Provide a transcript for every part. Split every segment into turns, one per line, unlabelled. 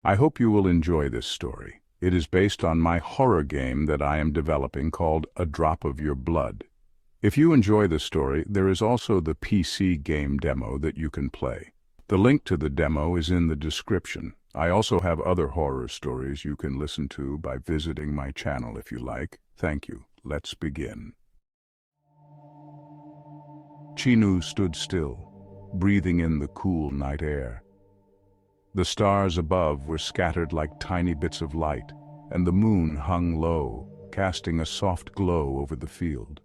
I hope you will enjoy this story. It is based on my horror game that I am developing called A Drop of Your Blood. If you enjoy the story, there is also the PC game demo that you can play. The link to the demo is in the description. I also have other horror stories you can listen to by visiting my channel if you like. Thank you. Let's begin. Chinu stood still, breathing in the cool night air. The stars above were scattered like tiny bits of light, and the moon hung low, casting a soft glow over the field.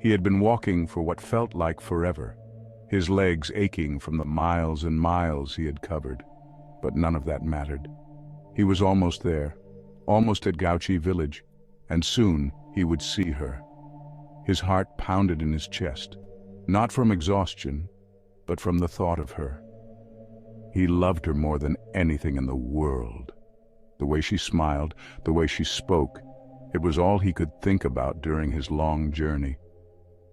He had been walking for what felt like forever, his legs aching from the miles and miles he had covered. But none of that mattered. He was almost there, almost at Gouchi village, and soon he would see her. His heart pounded in his chest, not from exhaustion, but from the thought of her. He loved her more than anything in the world. The way she smiled, the way she spoke, it was all he could think about during his long journey.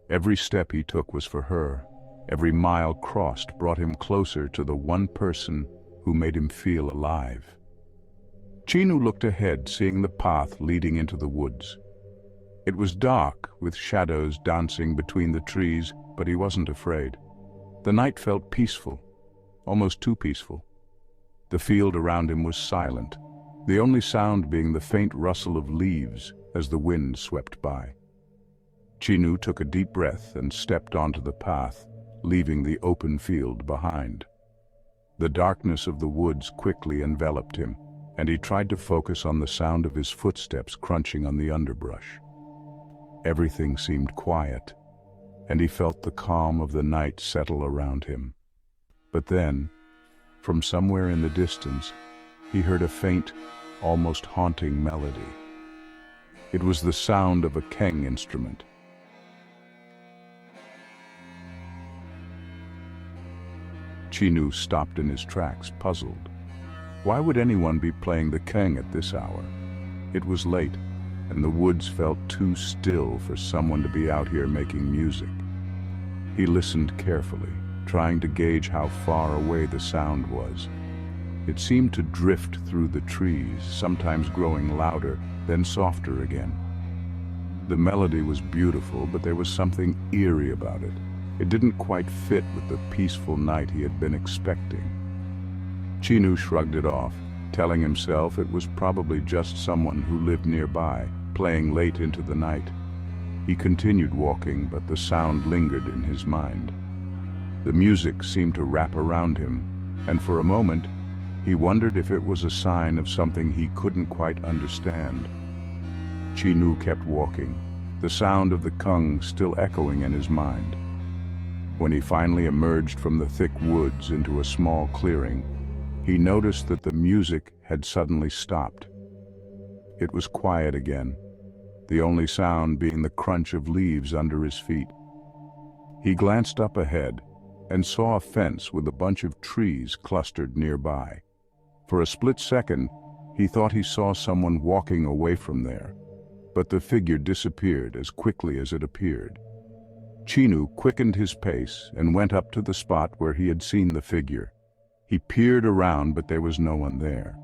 Every step he took was for her. Every mile crossed brought him closer to the one person who made him feel alive. Chinu looked ahead, seeing the path leading into the woods. It was dark, with shadows dancing between the trees, but he wasn't afraid. The night felt peaceful, almost too peaceful. The field around him was silent, the only sound being the faint rustle of leaves as the wind swept by. Chinu took a deep breath and stepped onto the path, leaving the open field behind. The darkness of the woods quickly enveloped him, and he tried to focus on the sound of his footsteps crunching on the underbrush. Everything seemed quiet, and he felt the calm of the night settle around him. But then, from somewhere in the distance, he heard a faint, almost haunting melody. It was the sound of a keng instrument. Chinu stopped in his tracks, puzzled. Why would anyone be playing the keng at this hour? It was late, and the woods felt too still for someone to be out here making music. He listened carefully, trying to gauge how far away the sound was. It seemed to drift through the trees, sometimes growing louder, then softer again. The melody was beautiful, but there was something eerie about it. It didn't quite fit with the peaceful night he had been expecting. Chinu shrugged it off, telling himself it was probably just someone who lived nearby, playing late into the night. He continued walking, but the sound lingered in his mind. The music seemed to wrap around him, and for a moment, he wondered if it was a sign of something he couldn't quite understand. Chinu kept walking, the sound of the keng still echoing in his mind. When he finally emerged from the thick woods into a small clearing, he noticed that the music had suddenly stopped. It was quiet again, the only sound being the crunch of leaves under his feet. He glanced up ahead and saw a fence with a bunch of trees clustered nearby. For a split second, he thought he saw someone walking away from there, but the figure disappeared as quickly as it appeared. Chinu quickened his pace and went up to the spot where he had seen the figure. He peered around, but there was no one there.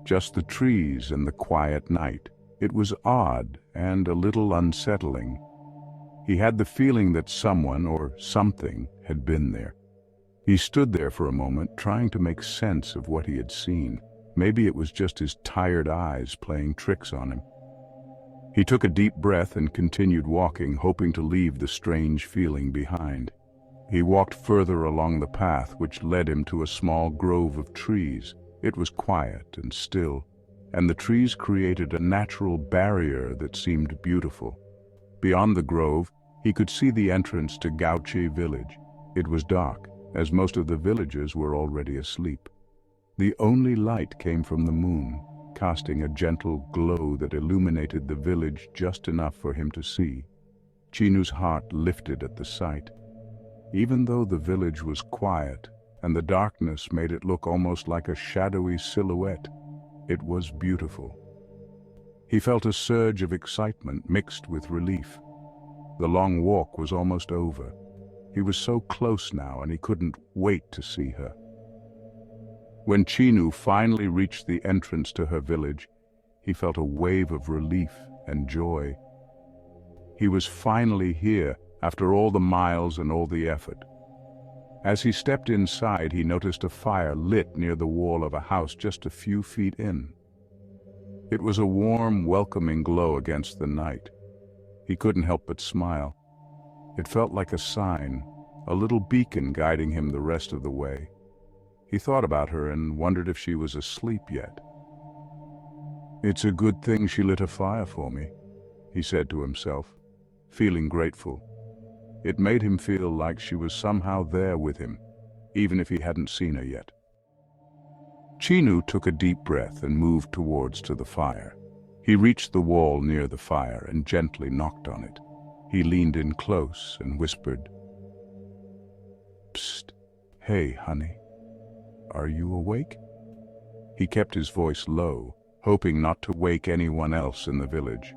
Just the trees and the quiet night. It was odd and a little unsettling. He had the feeling that someone or something had been there. He stood there for a moment, trying to make sense of what he had seen. Maybe it was just his tired eyes playing tricks on him. He took a deep breath and continued walking, hoping to leave the strange feeling behind. He walked further along the path, which led him to a small grove of trees. It was quiet and still, and the trees created a natural barrier that seemed beautiful. Beyond the grove, he could see the entrance to Gouchi village. It was dark, as most of the villagers were already asleep. The only light came from the moon, casting a gentle glow that illuminated the village just enough for him to see. Chinu's heart lifted at the sight. Even though the village was quiet and the darkness made it look almost like a shadowy silhouette, it was beautiful. He felt a surge of excitement mixed with relief. The long walk was almost over. He was so close now, and he couldn't wait to see her. When Chinu finally reached the entrance to her village, he felt a wave of relief and joy. He was finally here, after all the miles and all the effort. As he stepped inside, he noticed a fire lit near the wall of a house just a few feet in. It was a warm, welcoming glow against the night. He couldn't help but smile. It felt like a sign, a little beacon guiding him the rest of the way. He thought about her and wondered if she was asleep yet. "It's a good thing she lit a fire for me," he said to himself, feeling grateful. It made him feel like she was somehow there with him, even if he hadn't seen her yet. Chinu took a deep breath and moved towards the fire. He reached the wall near the fire and gently knocked on it. He leaned in close and whispered, "Psst, hey, honey, are you awake?" He kept his voice low, hoping not to wake anyone else in the village.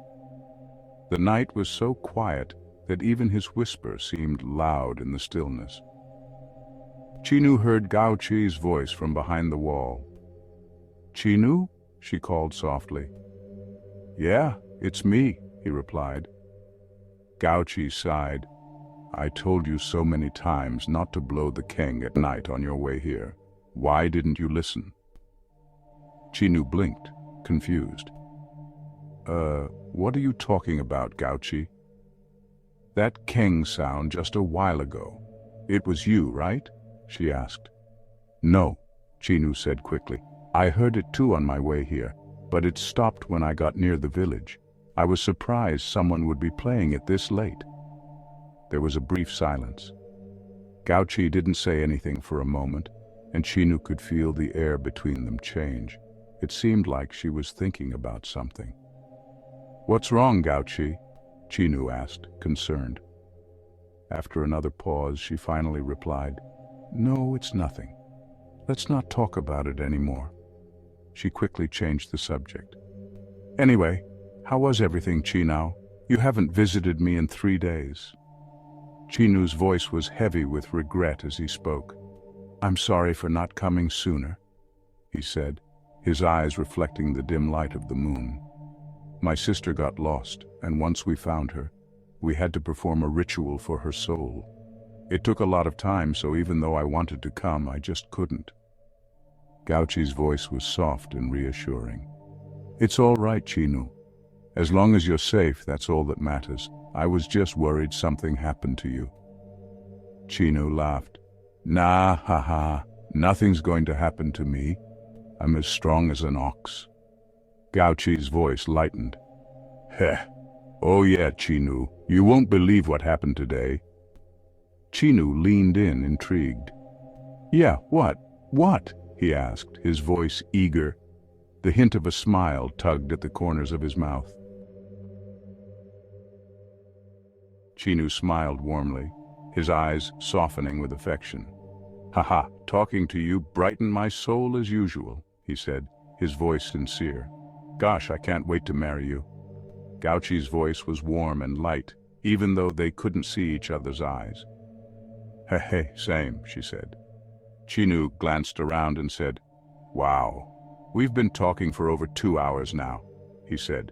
The night was so quiet that even his whisper seemed loud in the stillness. Chinu heard Gouchi's voice from behind the wall. "Chinu?" she called softly. "Yeah, it's me," he replied. Gouchi sighed. "I told you so many times not to blow the keng at night on your way here. Why didn't you listen?" Chinu blinked, confused. What are you talking about, Gouchi?" "That keng sound just a while ago. It was you, right?" she asked. "No," Chinu said quickly. "I heard it too on my way here, but it stopped when I got near the village. I was surprised someone would be playing it this late." There was a brief silence. Gouchi didn't say anything for a moment, and Chinu could feel the air between them change. It seemed like she was thinking about something. "What's wrong, Gouchi?" Chinu asked, concerned. After another pause, she finally replied, "No, it's nothing. Let's not talk about it anymore." She quickly changed the subject. "Anyway, how was everything, Chinu? You haven't visited me in 3 days." Chinu's voice was heavy with regret as he spoke. "I'm sorry for not coming sooner," he said, his eyes reflecting the dim light of the moon. "My sister got lost, and once we found her, we had to perform a ritual for her soul. It took a lot of time, so even though I wanted to come, I just couldn't." Gouchi's voice was soft and reassuring. "It's all right, Chinu. As long as you're safe, that's all that matters. I was just worried something happened to you." Chinu laughed. "Nah, haha, nothing's going to happen to me. I'm as strong as an ox." Gouchi's voice lightened. "Heh. Oh yeah, Chinu, you won't believe what happened today." Chinu leaned in, intrigued. "Yeah, what? What?" he asked, his voice eager. The hint of a smile tugged at the corners of his mouth. Chinu smiled warmly, his eyes softening with affection. "Haha, talking to you brightened my soul as usual," he said, his voice sincere. "Gosh, I can't wait to marry you." Gouchi's voice was warm and light, even though they couldn't see each other's eyes. "Hey, same," she said. Chinu glanced around and said, "Wow, we've been talking for over 2 hours now," he said,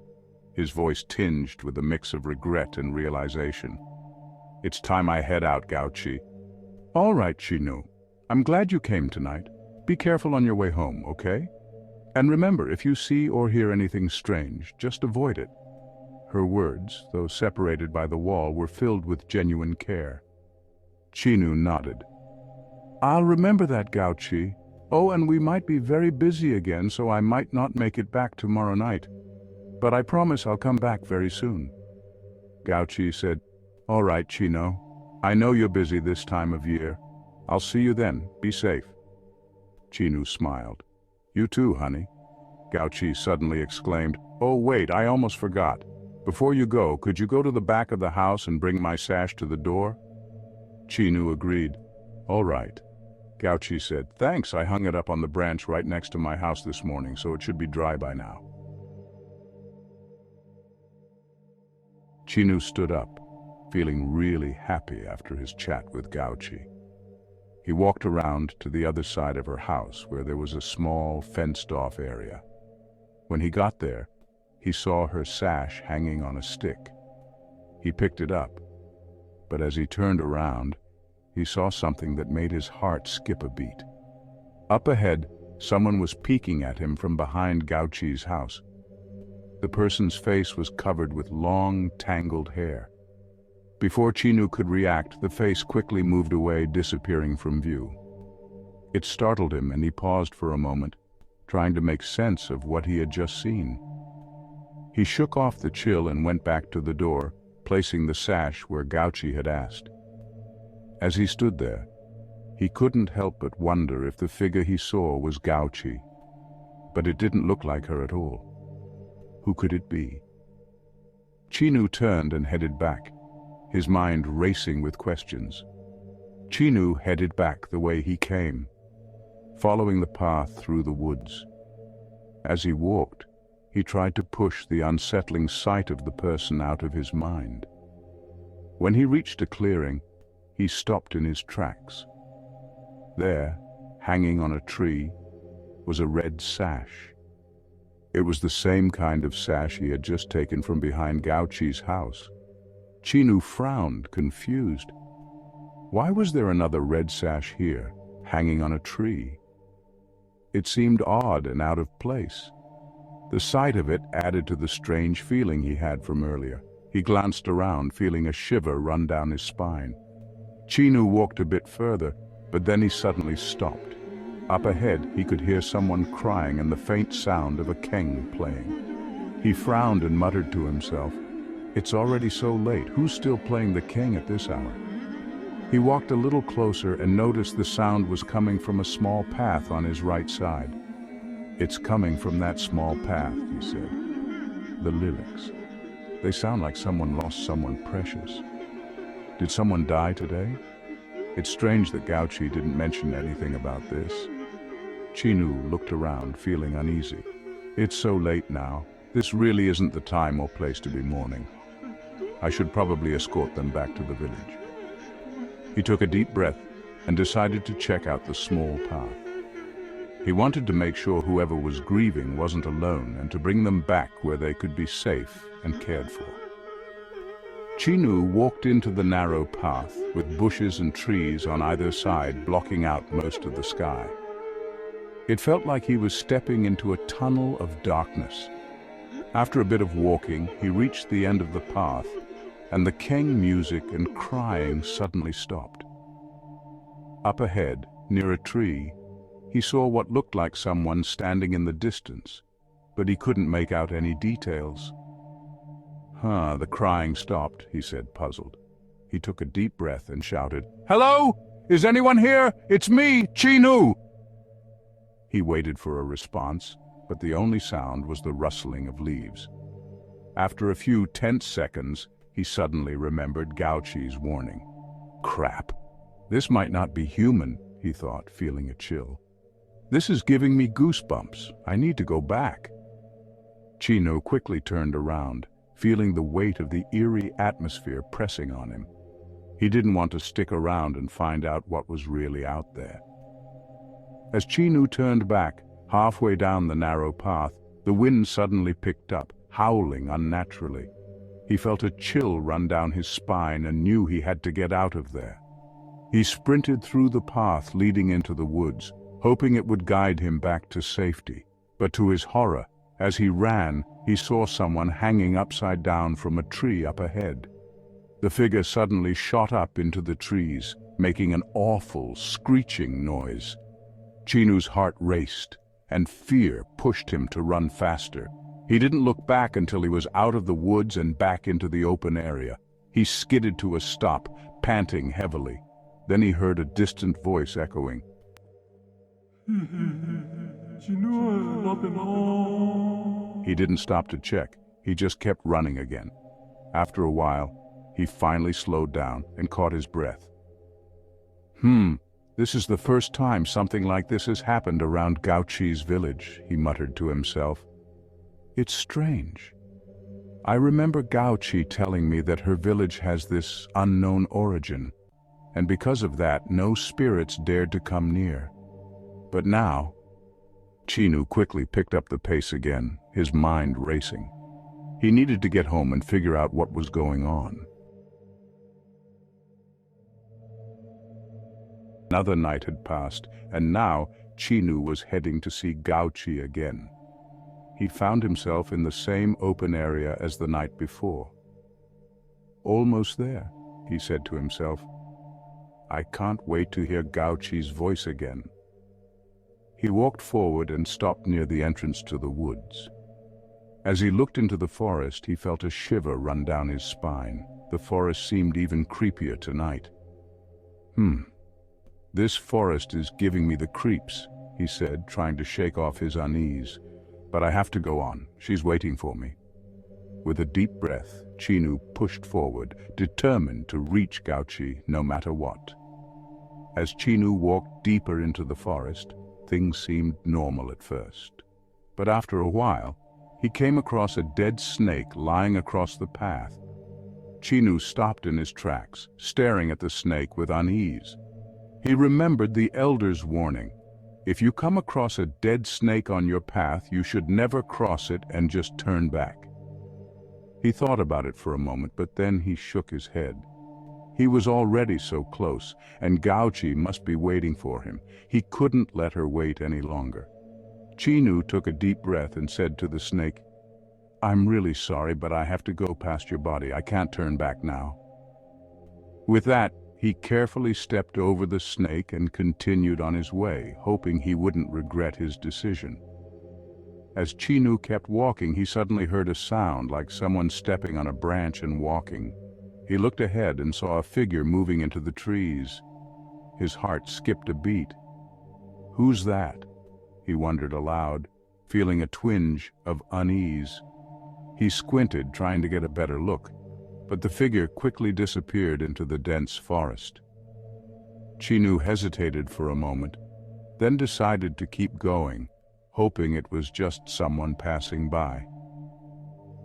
his voice tinged with a mix of regret and realization. "It's time I head out, Gouchi." "All right, Chinu. I'm glad you came tonight. Be careful on your way home, okay? And remember, if you see or hear anything strange, just avoid it." Her words, though separated by the wall, were filled with genuine care. Chinu nodded. "I'll remember that, Gouchi. Oh, and we might be very busy again, so I might not make it back tomorrow night. But I promise I'll come back very soon." Gouchi said, "All right, Chinu. I know you're busy this time of year. I'll see you then. Be safe." Chinu smiled. "You too, honey." Gouchi suddenly exclaimed, "Oh wait, I almost forgot. Before you go, could you go to the back of the house and bring my sash to the door?" Chinu agreed. "All right." Gouchi said, "Thanks, I hung it up on the branch right next to my house this morning, so it should be dry by now." Chinu stood up, feeling really happy after his chat with Gouchi. He walked around to the other side of her house where there was a small, fenced-off area. When he got there, he saw her sash hanging on a stick. He picked it up, but as he turned around, he saw something that made his heart skip a beat. Up ahead, someone was peeking at him from behind Gouchi's house. The person's face was covered with long, tangled hair. Before Chinu could react, the face quickly moved away, disappearing from view. It startled him, and he paused for a moment, trying to make sense of what he had just seen. He shook off the chill and went back to the door, placing the sash where Gouchi had asked. As he stood there, he couldn't help but wonder if the figure he saw was Gouchi, but it didn't look like her at all. Who could it be? Chinu turned and headed back, his mind racing with questions. Chinu headed back the way he came, following the path through the woods. As he walked, he tried to push the unsettling sight of the person out of his mind. When he reached a clearing, he stopped in his tracks. There, hanging on a tree, was a red sash. It was the same kind of sash he had just taken from behind Gouchi's house. Chinu frowned, confused. Why was there another red sash here, hanging on a tree? It seemed odd and out of place. The sight of it added to the strange feeling he had from earlier. He glanced around, feeling a shiver run down his spine. Chinu walked a bit further, but then he suddenly stopped. Up ahead, he could hear someone crying and the faint sound of a keng playing. He frowned and muttered to himself, "It's already so late. Who's still playing the keng at this hour?" He walked a little closer and noticed the sound was coming from a small path on his right side. "It's coming from that small path," he said. The lyrics. They sound like someone lost someone precious. Did someone die today? It's strange that Gouchi didn't mention anything about this. Chinu looked around, feeling uneasy. It's so late now. This really isn't the time or place to be mourning. I should probably escort them back to the village. He took a deep breath and decided to check out the small path. He wanted to make sure whoever was grieving wasn't alone and to bring them back where they could be safe and cared for. Chinu walked into the narrow path with bushes and trees on either side blocking out most of the sky. It felt like he was stepping into a tunnel of darkness. After a bit of walking, he reached the end of the path, and the keng music and crying suddenly stopped. Up ahead, near a tree, he saw what looked like someone standing in the distance, but he couldn't make out any details. The crying stopped, he said, puzzled. He took a deep breath and shouted, "Hello? Is anyone here? It's me, Chinu!" He waited for a response, but the only sound was the rustling of leaves. After a few tense seconds, he suddenly remembered Gouchi's warning. Crap. This might not be human, he thought, feeling a chill. This is giving me goosebumps. I need to go back. Chinu quickly turned around, feeling the weight of the eerie atmosphere pressing on him. He didn't want to stick around and find out what was really out there. As Chinu turned back, halfway down the narrow path, the wind suddenly picked up, howling unnaturally. He felt a chill run down his spine and knew he had to get out of there. He sprinted through the path leading into the woods, hoping it would guide him back to safety. But to his horror, as he ran, he saw someone hanging upside down from a tree up ahead. The figure suddenly shot up into the trees, making an awful, screeching noise. Chinu's heart raced, and fear pushed him to run faster. He didn't look back until he was out of the woods and back into the open area. He skidded to a stop, panting heavily. Then he heard a distant voice echoing. He didn't stop to check. He just kept running again. After a while, he finally slowed down and caught his breath. This is the first time something like this has happened around Gouchi's village, he muttered to himself. It's strange. I remember Gouchi telling me that her village has this unknown origin, and because of that, no spirits dared to come near. But now, Chinu quickly picked up the pace again, his mind racing. He needed to get home and figure out what was going on. Another night had passed, and now Chinu was heading to see Gouchi again. He found himself in the same open area as the night before. Almost there, he said to himself. I can't wait to hear Gouchi's voice again. He walked forward and stopped near the entrance to the woods. As he looked into the forest, he felt a shiver run down his spine. The forest seemed even creepier tonight. This forest is giving me the creeps, he said, trying to shake off his unease. But I have to go on. She's waiting for me. With a deep breath, Chinu pushed forward, determined to reach Gouchi no matter what. As Chinu walked deeper into the forest, things seemed normal at first. But after a while, he came across a dead snake lying across the path. Chinu stopped in his tracks, staring at the snake with unease. He remembered the elder's warning. If you come across a dead snake on your path, you should never cross it and just turn back. He thought about it for a moment, but then he shook his head. He was already so close, and Gouchi must be waiting for him. He couldn't let her wait any longer. Chinu took a deep breath and said to the snake, I'm really sorry, but I have to go past your body. I can't turn back now. With that, he carefully stepped over the snake and continued on his way, hoping he wouldn't regret his decision. As Chinu kept walking, he suddenly heard a sound like someone stepping on a branch and walking. He looked ahead and saw a figure moving into the trees. His heart skipped a beat. Who's that? He wondered aloud, feeling a twinge of unease. He squinted, trying to get a better look, but the figure quickly disappeared into the dense forest. Chinu hesitated for a moment, then decided to keep going, hoping it was just someone passing by.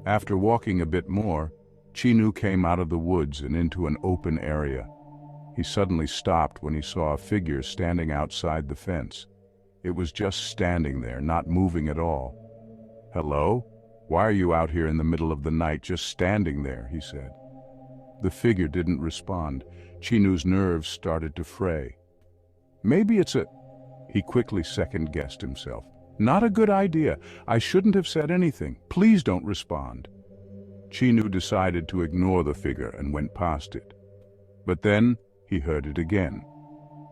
After walking a bit more, Chinu came out of the woods and into an open area. He suddenly stopped when he saw a figure standing outside the fence. It was just standing there, not moving at all. Hello? Why are you out here in the middle of the night just standing there? He said. The figure didn't respond. Chinu's nerves started to fray. Maybe it's a... He quickly second-guessed himself. Not a good idea. I shouldn't have said anything. Please don't respond. Chinu decided to ignore the figure and went past it. But then he heard it again.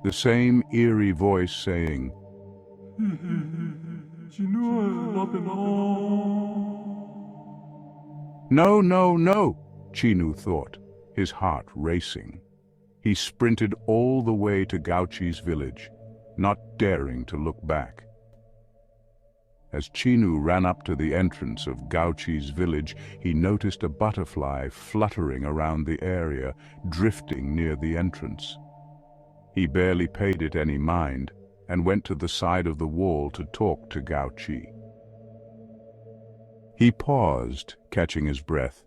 The same eerie voice saying, No, no, no, Chinu thought, his heart racing. He sprinted all the way to Gouchi's village, not daring to look back. As Chinu ran up to the entrance of Gouchi's village, he noticed a butterfly fluttering around the area, drifting near the entrance. He barely paid it any mind and went to the side of the wall to talk to Gouchi. He paused, catching his breath.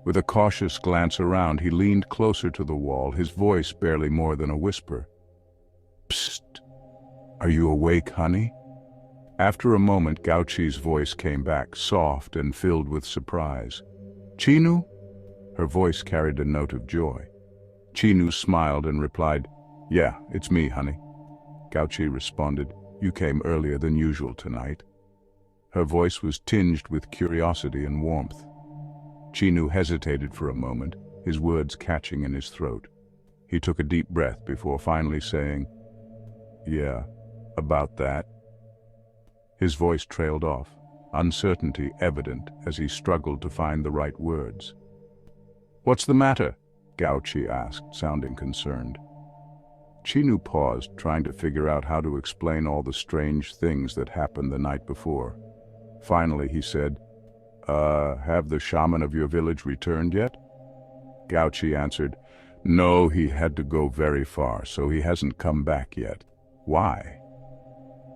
With a cautious glance around, he leaned closer to the wall, his voice barely more than a whisper. Psst! Are you awake, honey? After a moment, Gouchi's voice came back, soft and filled with surprise. Chinu? Her voice carried a note of joy. Chinu smiled and replied, Yeah, it's me, honey. Gouchi responded, You came earlier than usual tonight. Her voice was tinged with curiosity and warmth. Chinu hesitated for a moment, his words catching in his throat. He took a deep breath before finally saying, Yeah, about that. His voice trailed off, uncertainty evident as he struggled to find the right words. What's the matter? Gouchi asked, sounding concerned. Chinu paused, trying to figure out how to explain all the strange things that happened the night before. Finally, he said, Have the shaman of your village returned yet? Gouchi answered, No, he had to go very far, so he hasn't come back yet. Why?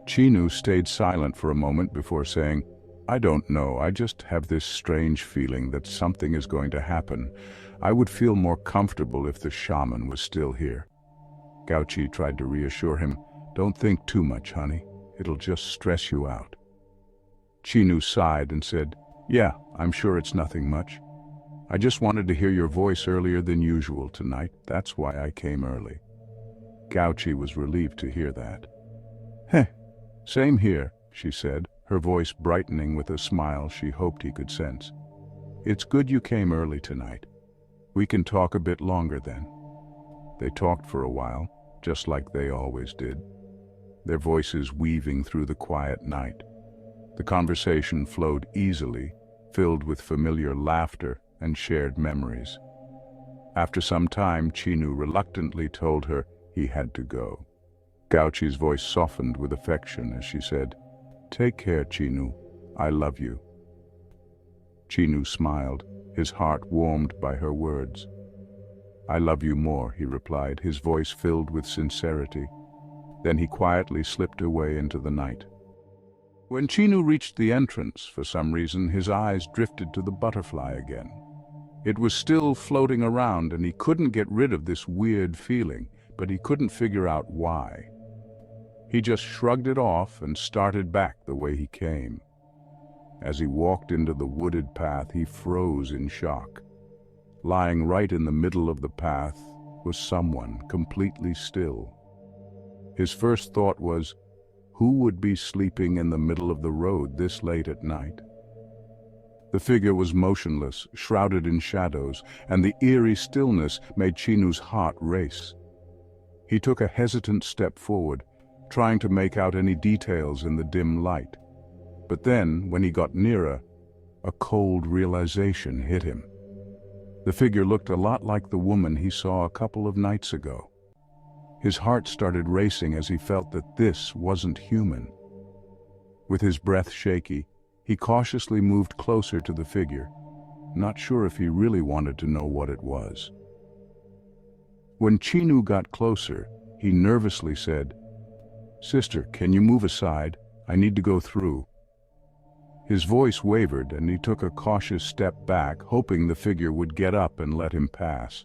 Chinu stayed silent for a moment before saying, I don't know, I just have this strange feeling that something is going to happen. I would feel more comfortable if the shaman was still here. Gouchi tried to reassure him. Don't think too much, honey. It'll just stress you out. Chinu sighed and said, Yeah, I'm sure it's nothing much. I just wanted to hear your voice earlier than usual tonight. That's why I came early. Gouchi was relieved to hear that. Heh, same here, she said, her voice brightening with a smile she hoped he could sense. It's good you came early tonight. We can talk a bit longer then. They talked for a while, just like they always did, their voices weaving through the quiet night. The conversation flowed easily, filled with familiar laughter and shared memories. After some time, Chinu reluctantly told her he had to go. Gouchi's voice softened with affection as she said, Take care, Chinu. I love you. Chinu smiled, his heart warmed by her words. I love you more, he replied, his voice filled with sincerity. Then he quietly slipped away into the night. When Chinu reached the entrance, for some reason, his eyes drifted to the butterfly again. It was still floating around and he couldn't get rid of this weird feeling, but he couldn't figure out why. He just shrugged it off and started back the way he came. As he walked into the wooded path, he froze in shock. Lying right in the middle of the path was someone completely still. His first thought was, who would be sleeping in the middle of the road this late at night? The figure was motionless, shrouded in shadows, and the eerie stillness made Chinu's heart race. He took a hesitant step forward, trying to make out any details in the dim light. But then, when he got nearer, a cold realization hit him. The figure looked a lot like the woman he saw a couple of nights ago. His heart started racing as he felt that this wasn't human. With his breath shaky, he cautiously moved closer to the figure, not sure if he really wanted to know what it was. When Chinu got closer, he nervously said, Sister, can you move aside? I need to go through. His voice wavered and he took a cautious step back, hoping the figure would get up and let him pass.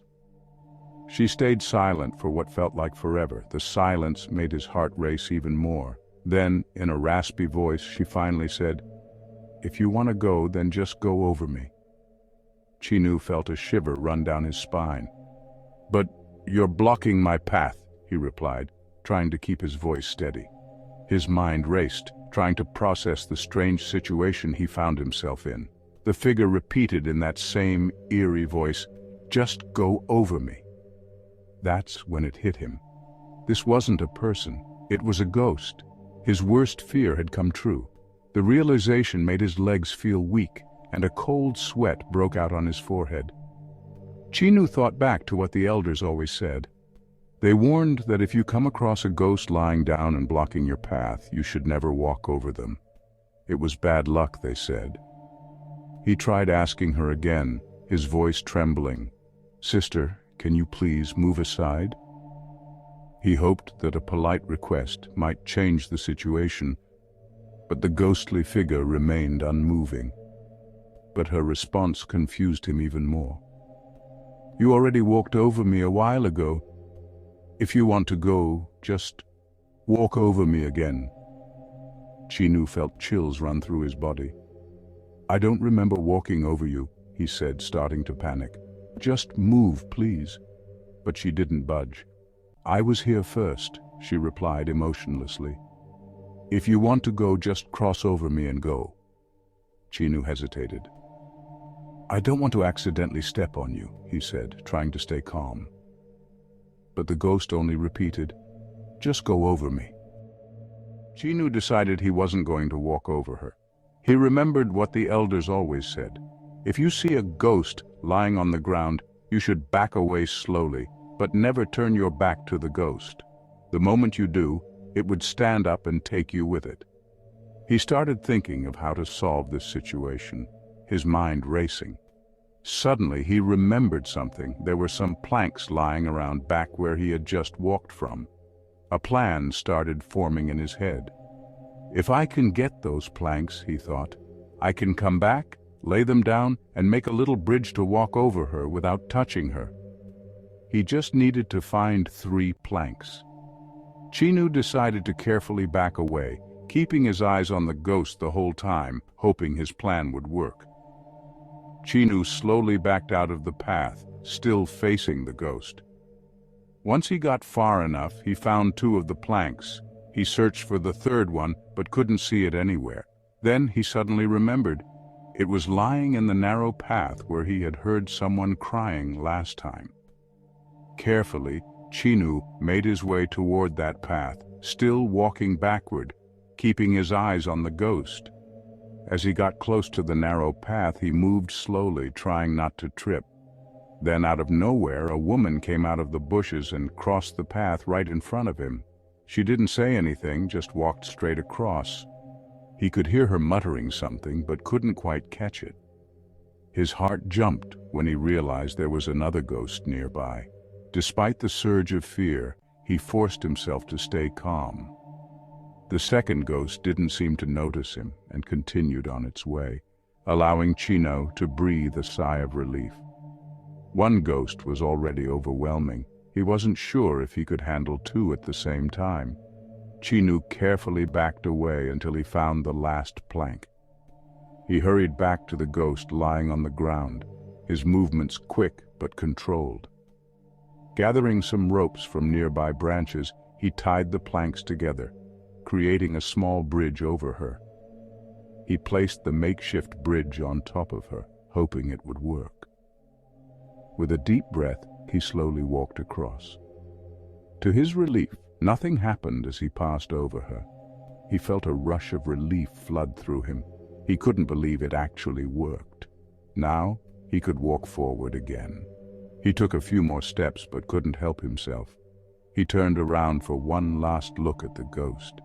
She stayed silent for what felt like forever. The silence made his heart race even more. Then, in a raspy voice, she finally said, If you want to go, then just go over me. Chinu felt a shiver run down his spine. But you're blocking my path, he replied, trying to keep his voice steady. His mind raced, trying to process the strange situation he found himself in. The figure repeated in that same eerie voice, Just go over me. That's when it hit him. This wasn't a person, it was a ghost. His worst fear had come true. The realization made his legs feel weak, and a cold sweat broke out on his forehead. Chinu thought back to what the elders always said. They warned that if you come across a ghost lying down and blocking your path, you should never walk over them. It was bad luck, they said. He tried asking her again, his voice trembling, Sister, can you please move aside? He hoped that a polite request might change the situation, but the ghostly figure remained unmoving. But her response confused him even more. You already walked over me a while ago. If you want to go, just walk over me again. Chinu felt chills run through his body. I don't remember walking over you, he said, starting to panic. Just move, please. But she didn't budge. I was here first, she replied emotionlessly. If you want to go, just cross over me and go. Chinu hesitated. I don't want to accidentally step on you, he said, trying to stay calm. But the ghost only repeated, Just go over me. Chinu decided he wasn't going to walk over her. He remembered what the elders always said. If you see a ghost lying on the ground, you should back away slowly, but never turn your back to the ghost. The moment you do, it would stand up and take you with it. He started thinking of how to solve this situation, his mind racing. Suddenly, he remembered something. There were some planks lying around back where he had just walked from. A plan started forming in his head. If I can get those planks, he thought, I can come back, lay them down, and make a little bridge to walk over her without touching her. He just needed to find 3 planks. Chinu decided to carefully back away, keeping his eyes on the ghost the whole time, hoping his plan would work. Chinu slowly backed out of the path, still facing the ghost. Once he got far enough, he found 2 of the planks. He searched for the 3rd one, but couldn't see it anywhere. Then he suddenly remembered. It was lying in the narrow path where he had heard someone crying last time. Carefully, Chinu made his way toward that path, still walking backward, keeping his eyes on the ghost. As he got close to the narrow path, he moved slowly, trying not to trip. Then out of nowhere, a woman came out of the bushes and crossed the path right in front of him. She didn't say anything, just walked straight across. He could hear her muttering something, but couldn't quite catch it. His heart jumped when he realized there was another ghost nearby. Despite the surge of fear, he forced himself to stay calm. The second ghost didn't seem to notice him and continued on its way, allowing Chino to breathe a sigh of relief. One ghost was already overwhelming. He wasn't sure if he could handle 2 at the same time. Chino carefully backed away until he found the last plank. He hurried back to the ghost lying on the ground, his movements quick but controlled. Gathering some ropes from nearby branches, he tied the planks together, creating a small bridge over her. He placed the makeshift bridge on top of her, hoping it would work. With a deep breath, he slowly walked across. To his relief, nothing happened as he passed over her. He felt a rush of relief flood through him. He couldn't believe it actually worked. Now, he could walk forward again. He took a few more steps but couldn't help himself. He turned around for one last look at the ghost.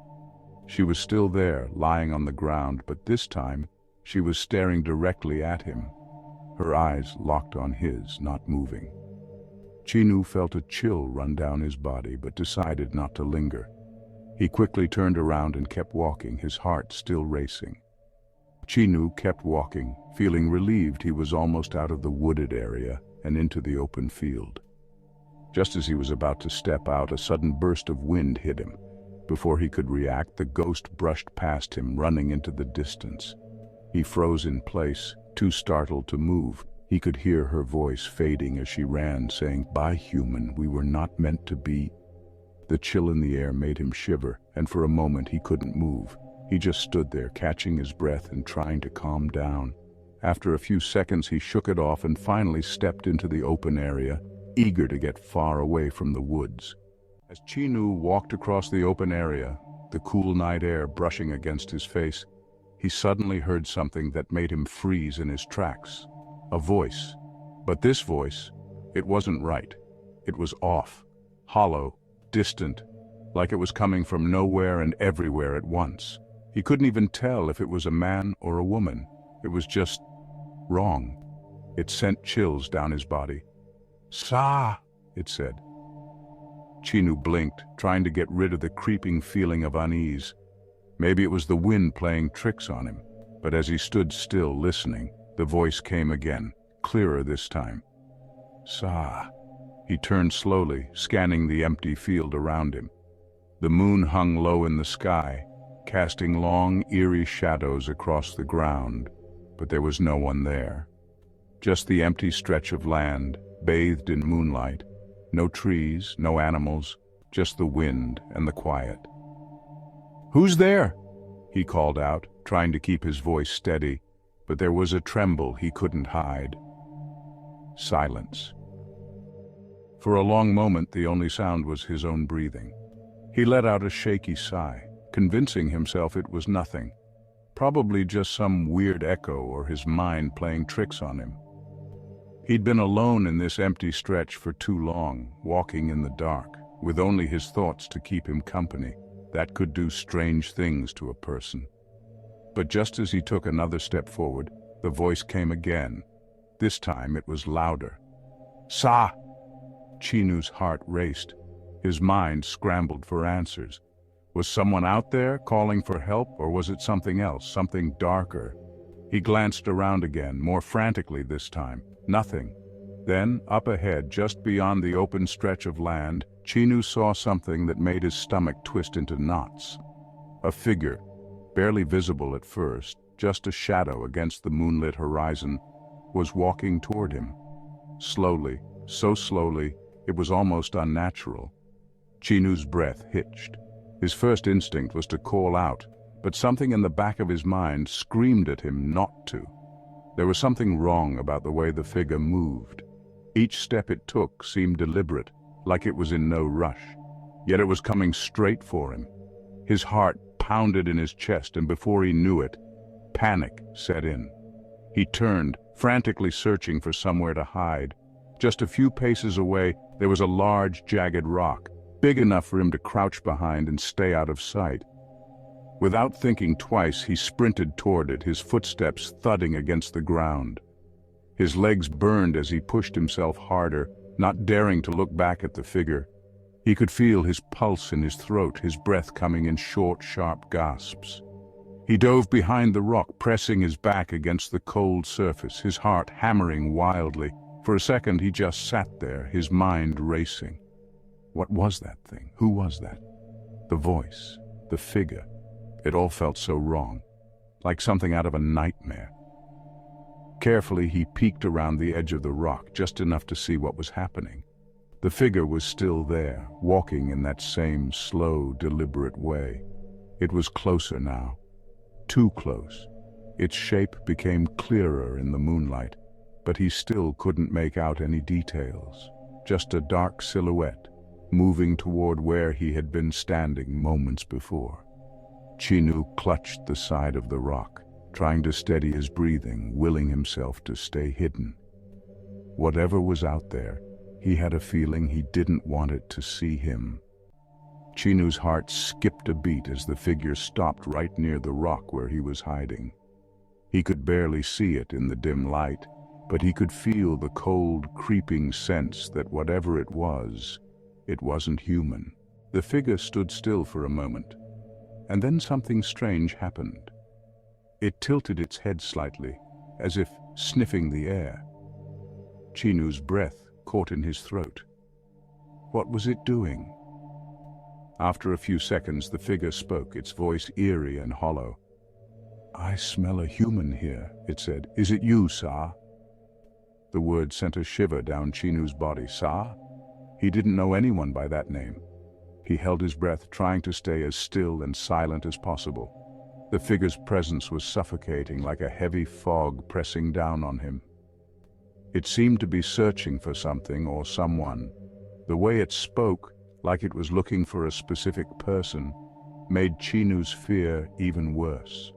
She was still there, lying on the ground, but this time, she was staring directly at him. Her eyes locked on his, not moving. Chinu felt a chill run down his body, but decided not to linger. He quickly turned around and kept walking, his heart still racing. Chinu kept walking, feeling relieved he was almost out of the wooded area and into the open field. Just as he was about to step out, a sudden burst of wind hit him. Before he could react, the ghost brushed past him, running into the distance. He froze in place, too startled to move. He could hear her voice fading as she ran, saying, "Bye, human, we were not meant to be." The chill in the air made him shiver, and for a moment he couldn't move. He just stood there, catching his breath and trying to calm down. After a few seconds, he shook it off and finally stepped into the open area, eager to get far away from the woods. As Chinu walked across the open area, the cool night air brushing against his face, he suddenly heard something that made him freeze in his tracks. A voice. But this voice, it wasn't right. It was off, hollow, distant, like it was coming from nowhere and everywhere at once. He couldn't even tell if it was a man or a woman. It was just wrong. It sent chills down his body. "Sa," it said. Chinu blinked, trying to get rid of the creeping feeling of unease. Maybe it was the wind playing tricks on him, but as he stood still listening, the voice came again, clearer this time. "Sa." He turned slowly, scanning the empty field around him. The moon hung low in the sky, casting long, eerie shadows across the ground, but there was no one there. Just the empty stretch of land, bathed in moonlight. No trees, no animals, just the wind and the quiet. "Who's there?" he called out, trying to keep his voice steady, but there was a tremble he couldn't hide. Silence. For a long moment, the only sound was his own breathing. He let out a shaky sigh, convincing himself it was nothing. Probably just some weird echo or his mind playing tricks on him. He'd been alone in this empty stretch for too long, walking in the dark, with only his thoughts to keep him company. That could do strange things to a person. But just as he took another step forward, the voice came again. This time it was louder. "Sa!" Chinu's heart raced. His mind scrambled for answers. Was someone out there calling for help, or was it something else, something darker? He glanced around again, more frantically this time. Nothing. Then, up ahead, just beyond the open stretch of land, Chinu saw something that made his stomach twist into knots. A figure, barely visible at first, just a shadow against the moonlit horizon, was walking toward him. Slowly, so slowly, it was almost unnatural. Chinu's breath hitched. His first instinct was to call out, but something in the back of his mind screamed at him not to. There was something wrong about the way the figure moved. Each step it took seemed deliberate, like it was in no rush. Yet it was coming straight for him. His heart pounded in his chest, and before he knew it, panic set in. He turned, frantically searching for somewhere to hide. Just a few paces away, there was a large, jagged rock, big enough for him to crouch behind and stay out of sight. Without thinking twice, he sprinted toward it, his footsteps thudding against the ground. His legs burned as he pushed himself harder, not daring to look back at the figure. He could feel his pulse in his throat, his breath coming in short, sharp gasps. He dove behind the rock, pressing his back against the cold surface, his heart hammering wildly. For a second he just sat there, his mind racing. What was that thing? Who was that? The voice, the figure. It all felt so wrong, like something out of a nightmare. Carefully he peeked around the edge of the rock, just enough to see what was happening. The figure was still there, walking in that same slow, deliberate way. It was closer now. Too close. Its shape became clearer in the moonlight, but he still couldn't make out any details. Just a dark silhouette, moving toward where he had been standing moments before. Chinu clutched the side of the rock, trying to steady his breathing, willing himself to stay hidden. Whatever was out there, he had a feeling he didn't want it to see him. Chinu's heart skipped a beat as the figure stopped right near the rock where he was hiding. He could barely see it in the dim light, but he could feel the cold, creeping sense that whatever it wasn't human. The figure stood still for a moment, and then something strange happened. It tilted its head slightly, as if sniffing the air. Chinu's breath caught in his throat. What was it doing? After a few seconds, the figure spoke, its voice eerie and hollow. "I smell a human here," it said. "Is it you, Sa?" The word sent a shiver down Chinu's body. Sa? He didn't know anyone by that name. He held his breath, trying to stay as still and silent as possible. The figure's presence was suffocating, like a heavy fog pressing down on him. It seemed to be searching for something or someone. The way it spoke, like it was looking for a specific person, made Chinu's fear even worse.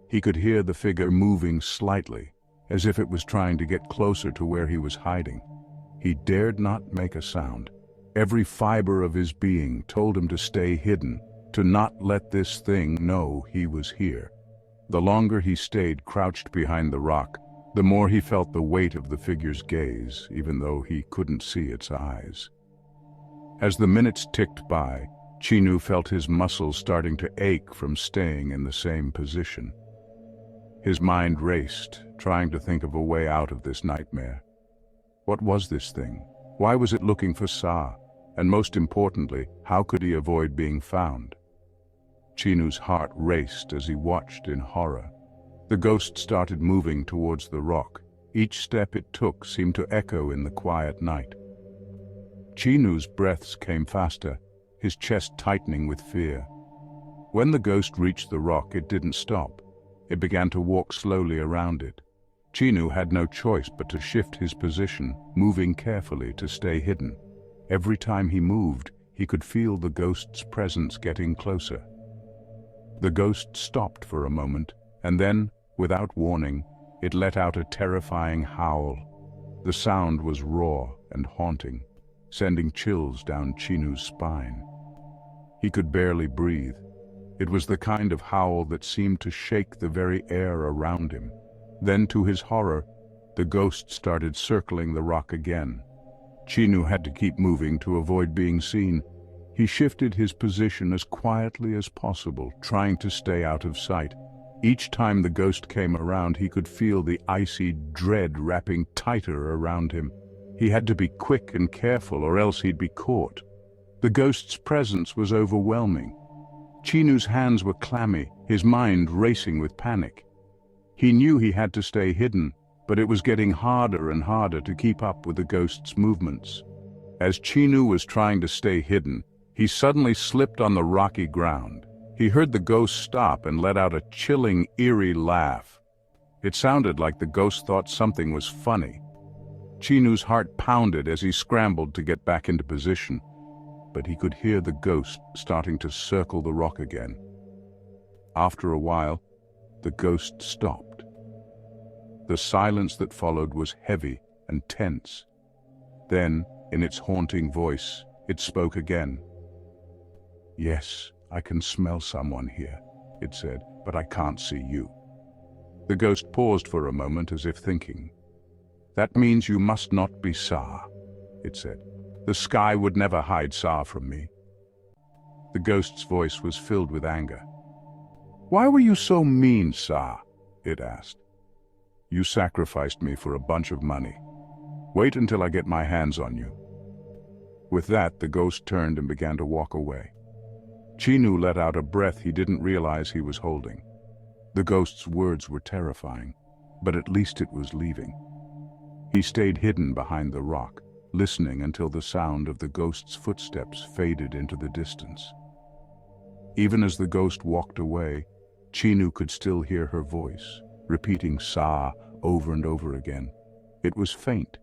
He could hear the figure moving slightly, as if it was trying to get closer to where he was hiding. He dared not make a sound. Every fiber of his being told him to stay hidden, to not let this thing know he was here. The longer he stayed crouched behind the rock, the more he felt the weight of the figure's gaze, even though he couldn't see its eyes. As the minutes ticked by, Chinu felt his muscles starting to ache from staying in the same position. His mind raced, trying to think of a way out of this nightmare. What was this thing? Why was it looking for Sa? And most importantly, how could he avoid being found? Chinu's heart raced as he watched in horror. The ghost started moving towards the rock. Each step it took seemed to echo in the quiet night. Chinu's breaths came faster, his chest tightening with fear. When the ghost reached the rock, it didn't stop. It began to walk slowly around it. Chinu had no choice but to shift his position, moving carefully to stay hidden. Every time he moved, he could feel the ghost's presence getting closer. The ghost stopped for a moment, and then, without warning, it let out a terrifying howl. The sound was raw and haunting, sending chills down Chinu's spine. He could barely breathe. It was the kind of howl that seemed to shake the very air around him. Then, to his horror, the ghost started circling the rock again. Chinu had to keep moving to avoid being seen. He shifted his position as quietly as possible, trying to stay out of sight. Each time the ghost came around, he could feel the icy dread wrapping tighter around him. He had to be quick and careful or else he'd be caught. The ghost's presence was overwhelming. Chinu's hands were clammy, his mind racing with panic. He knew he had to stay hidden, but it was getting harder and harder to keep up with the ghost's movements. As Chinu was trying to stay hidden, he suddenly slipped on the rocky ground. He heard the ghost stop and let out a chilling, eerie laugh. It sounded like the ghost thought something was funny. Chinu's heart pounded as he scrambled to get back into position, but he could hear the ghost starting to circle the rock again. After a while, the ghost stopped. The silence that followed was heavy and tense. Then, in its haunting voice, it spoke again. "Yes, I can smell someone here," it said, "but I can't see you." The ghost paused for a moment as if thinking. "That means you must not be Sa," it said. "The sky would never hide Sa from me." The ghost's voice was filled with anger. "Why were you so mean, Sa?" it asked. "You sacrificed me for a bunch of money. Wait until I get my hands on you." With that, the ghost turned and began to walk away. Chinu let out a breath he didn't realize he was holding. The ghost's words were terrifying, but at least it was leaving. He stayed hidden behind the rock, listening until the sound of the ghost's footsteps faded into the distance. Even as the ghost walked away, Chinu could still hear her voice, repeating "Sa" over and over again. It was faint,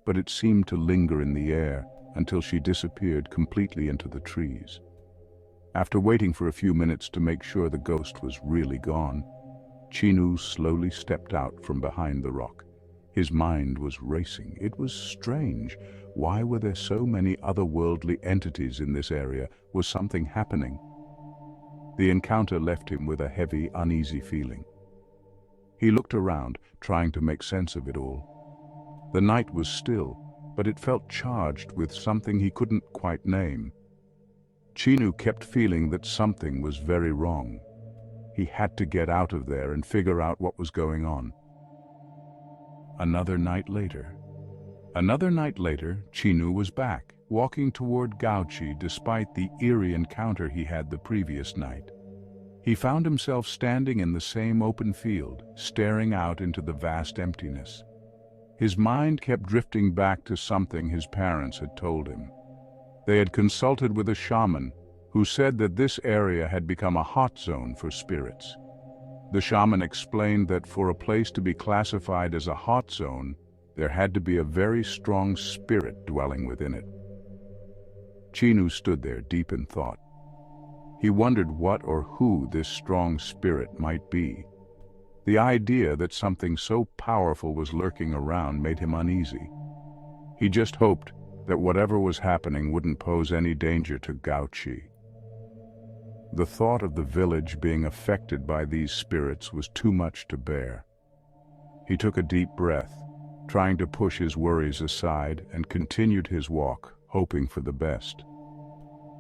but it seemed to linger in the air until she disappeared completely into the trees. After waiting for a few minutes to make sure the ghost was really gone, Chinu slowly stepped out from behind the rock. His mind was racing. It was strange. Why were there so many otherworldly entities in this area? Was something happening? The encounter left him with a heavy, uneasy feeling. He looked around, trying to make sense of it all. The night was still, but it felt charged with something he couldn't quite name. Chinu kept feeling that something was very wrong. He had to get out of there and figure out what was going on. Another night later, Chinu was back, walking toward Gouchi despite the eerie encounter he had the previous night. He found himself standing in the same open field, staring out into the vast emptiness. His mind kept drifting back to something his parents had told him. They had consulted with a shaman who said that this area had become a hot zone for spirits. The shaman explained that for a place to be classified as a hot zone, there had to be a very strong spirit dwelling within it. Chinu stood there deep in thought. He wondered what or who this strong spirit might be. The idea that something so powerful was lurking around made him uneasy. He just hoped that whatever was happening wouldn't pose any danger to Gouchi. The thought of the village being affected by these spirits was too much to bear. He took a deep breath, trying to push his worries aside, and continued his walk, hoping for the best.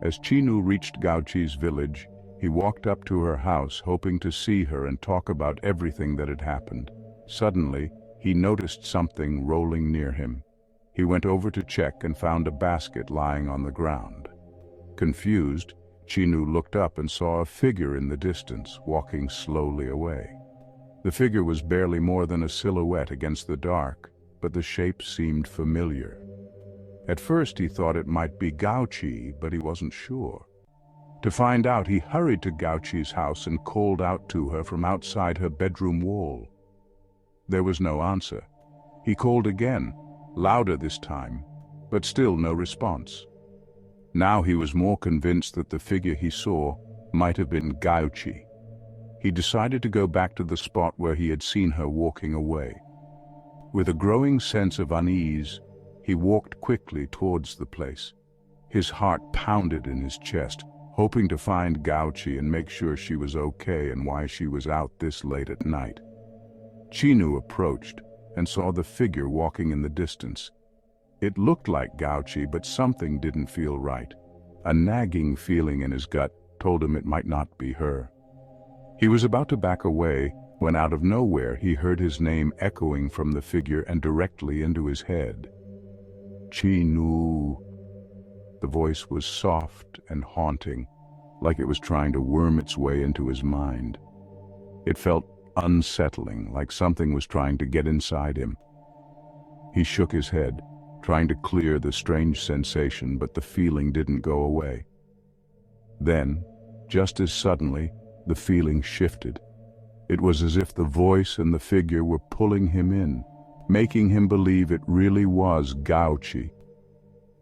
As Chinu reached Gouchi's village, he walked up to her house, hoping to see her and talk about everything that had happened. Suddenly, he noticed something rolling near him. He went over to check and found a basket lying on the ground. Confused, Chinu looked up and saw a figure in the distance, walking slowly away. The figure was barely more than a silhouette against the dark, but the shape seemed familiar. At first he thought it might be Gouchi, but he wasn't sure. To find out, he hurried to Gouchi's house and called out to her from outside her bedroom wall. There was no answer. He called again, louder this time, but still no response. Now he was more convinced that the figure he saw might have been Gouchi. He decided to go back to the spot where he had seen her walking away. With a growing sense of unease, he walked quickly towards the place. His heart pounded in his chest, hoping to find Gouchi and make sure she was okay and why she was out this late at night. Chinu approached and saw the figure walking in the distance. It looked like Gouchi, but something didn't feel right. A nagging feeling in his gut told him it might not be her. He was about to back away when out of nowhere he heard his name echoing from the figure and directly into his head. Chinu. The voice was soft and haunting, like it was trying to worm its way into his mind. It felt unsettling, like something was trying to get inside him. He shook his head, trying to clear the strange sensation, but the feeling didn't go away. Then, just as suddenly, the feeling shifted. It was as if the voice and the figure were pulling him in, making him believe it really was Gouchi.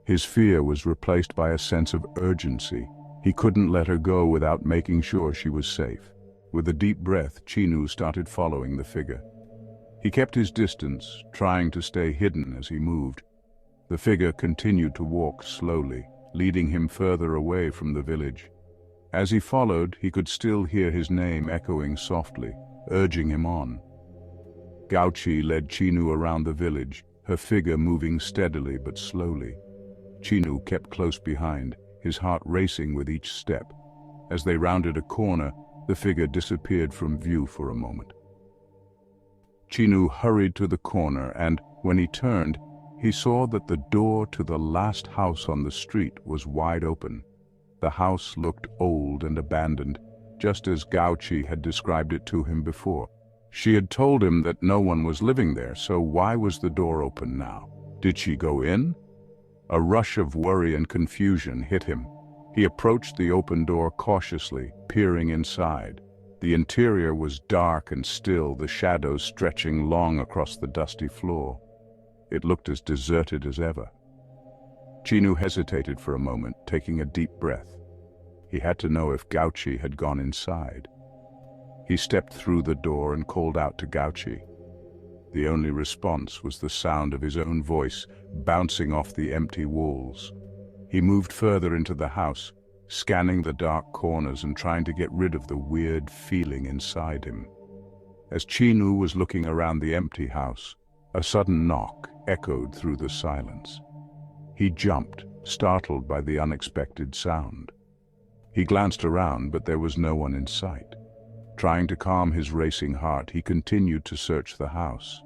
His fear was replaced by a sense of urgency. He couldn't let her go without making sure she was safe. With a deep breath, Chinu started following the figure. He kept his distance, trying to stay hidden as he moved. The figure continued to walk slowly, leading him further away from the village. As he followed, he could still hear his name echoing softly, urging him on. Gouchi led Chinu around the village, her figure moving steadily but slowly. Chinu kept close behind, his heart racing with each step. As they rounded a corner, the figure disappeared from view for a moment. Chinu hurried to the corner, and when he turned, he saw that the door to the last house on the street was wide open. The house looked old and abandoned, just as Gouchi had described it to him before. She had told him that no one was living there, so why was the door open now? Did she go in? A rush of worry and confusion hit him. He approached the open door cautiously, peering inside. The interior was dark and still, the shadows stretching long across the dusty floor. It looked as deserted as ever. Chinu hesitated for a moment, taking a deep breath. He had to know if Gouchi had gone inside. He stepped through the door and called out to Gouchi. The only response was the sound of his own voice bouncing off the empty walls. He moved further into the house, scanning the dark corners and trying to get rid of the weird feeling inside him. As Chinu was looking around the empty house, a sudden knock echoed through the silence. He jumped, startled by the unexpected sound. He glanced around, but there was no one in sight. Trying to calm his racing heart, he continued to search the house.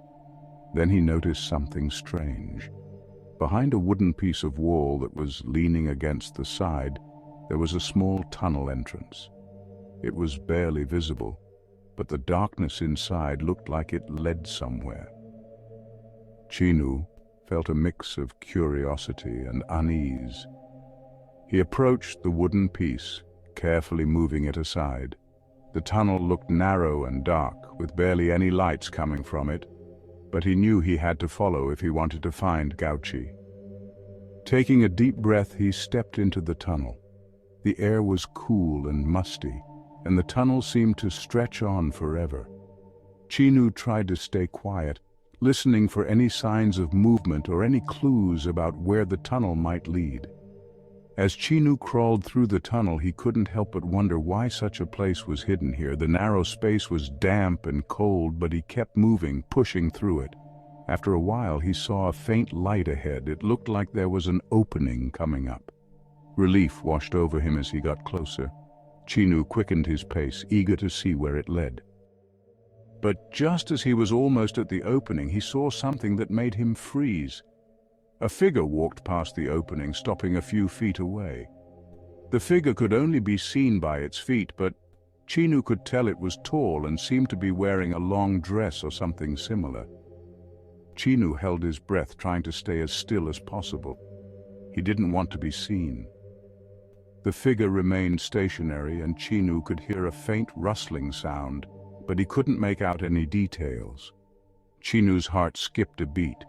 Then he noticed something strange. Behind a wooden piece of wall that was leaning against the side, there was a small tunnel entrance. It was barely visible, but the darkness inside looked like it led somewhere. Chinu felt a mix of curiosity and unease. He approached the wooden piece, carefully moving it aside. The tunnel looked narrow and dark, with barely any lights coming from it, but he knew he had to follow if he wanted to find Gouchi. Taking a deep breath, he stepped into the tunnel. The air was cool and musty, and the tunnel seemed to stretch on forever. Chinu tried to stay quiet, listening for any signs of movement or any clues about where the tunnel might lead. As Chinu crawled through the tunnel, he couldn't help but wonder why such a place was hidden here. The narrow space was damp and cold, but he kept moving, pushing through it. After a while, he saw a faint light ahead. It looked like there was an opening coming up. Relief washed over him as he got closer. Chinu quickened his pace, eager to see where it led. But just as he was almost at the opening, he saw something that made him freeze. A figure walked past the opening, stopping a few feet away. The figure could only be seen by its feet, but Chinu could tell it was tall and seemed to be wearing a long dress or something similar. Chinu held his breath, trying to stay as still as possible. He didn't want to be seen. The figure remained stationary, and Chinu could hear a faint rustling sound, but he couldn't make out any details. Chinu's heart skipped a beat.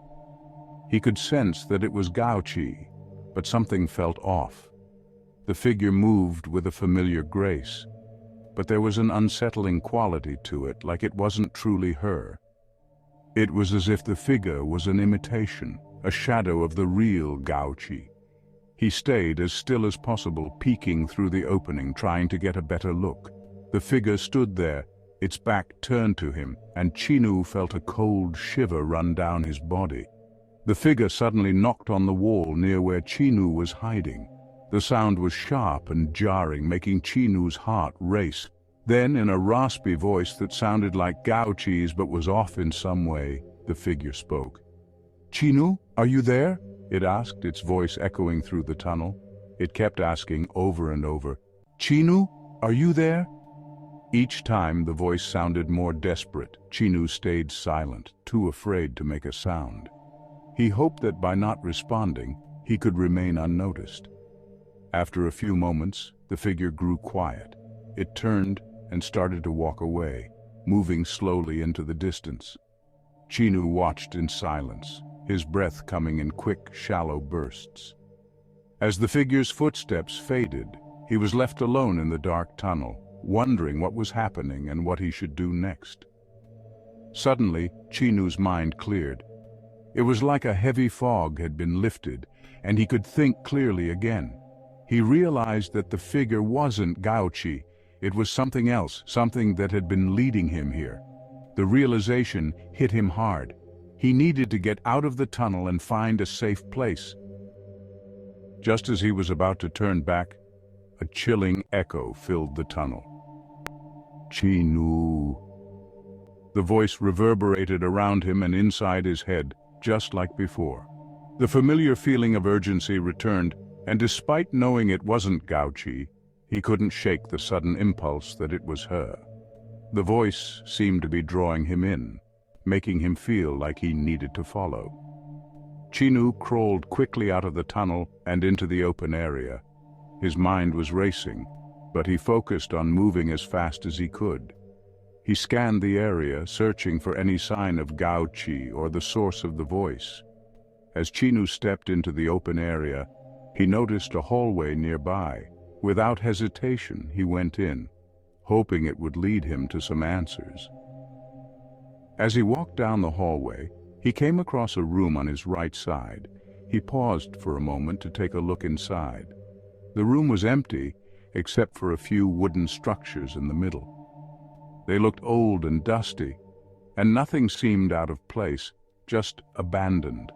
He could sense that it was Gouchi, but something felt off. The figure moved with a familiar grace, but there was an unsettling quality to it, like it wasn't truly her. It was as if the figure was an imitation, a shadow of the real Gouchi. He stayed as still as possible, peeking through the opening, trying to get a better look. The figure stood there, its back turned to him, and Chinu felt a cold shiver run down his body. The figure suddenly knocked on the wall near where Chinu was hiding. The sound was sharp and jarring, making Chinu's heart race. Then, in a raspy voice that sounded like Gouchi's but was off in some way, the figure spoke. "Chinu, are you there? it asked, its voice echoing through the tunnel. It kept asking over and over, "Chinu, are you there?" Each time the voice sounded more desperate. Chinu stayed silent, too afraid to make a sound. He hoped that by not responding, he could remain unnoticed. After a few moments, the figure grew quiet. It turned and started to walk away, moving slowly into the distance. Chinu watched in silence, his breath coming in quick, shallow bursts. As the figure's footsteps faded, he was left alone in the dark tunnel, wondering what was happening and what he should do next. Suddenly, Chinu's mind cleared. It was like a heavy fog had been lifted, and he could think clearly again. He realized that the figure wasn't Gouchi. It was something else, something that had been leading him here. The realization hit him hard. He needed to get out of the tunnel and find a safe place. Just as he was about to turn back, a chilling echo filled the tunnel. "Chinu." The voice reverberated around him and inside his head, just like before. The familiar feeling of urgency returned, and despite knowing it wasn't Gouchi, he couldn't shake the sudden impulse that it was her. The voice seemed to be drawing him in, making him feel like he needed to follow. Chinu crawled quickly out of the tunnel and into the open area. His mind was racing, but he focused on moving as fast as he could. He scanned the area, searching for any sign of Gouchi or the source of the voice. As Chinu stepped into the open area, he noticed a hallway nearby. Without hesitation, he went in, hoping it would lead him to some answers. As he walked down the hallway, he came across a room on his right side. He paused for a moment to take a look inside. The room was empty, except for a few wooden structures in the middle. They looked old and dusty, and nothing seemed out of place, just abandoned.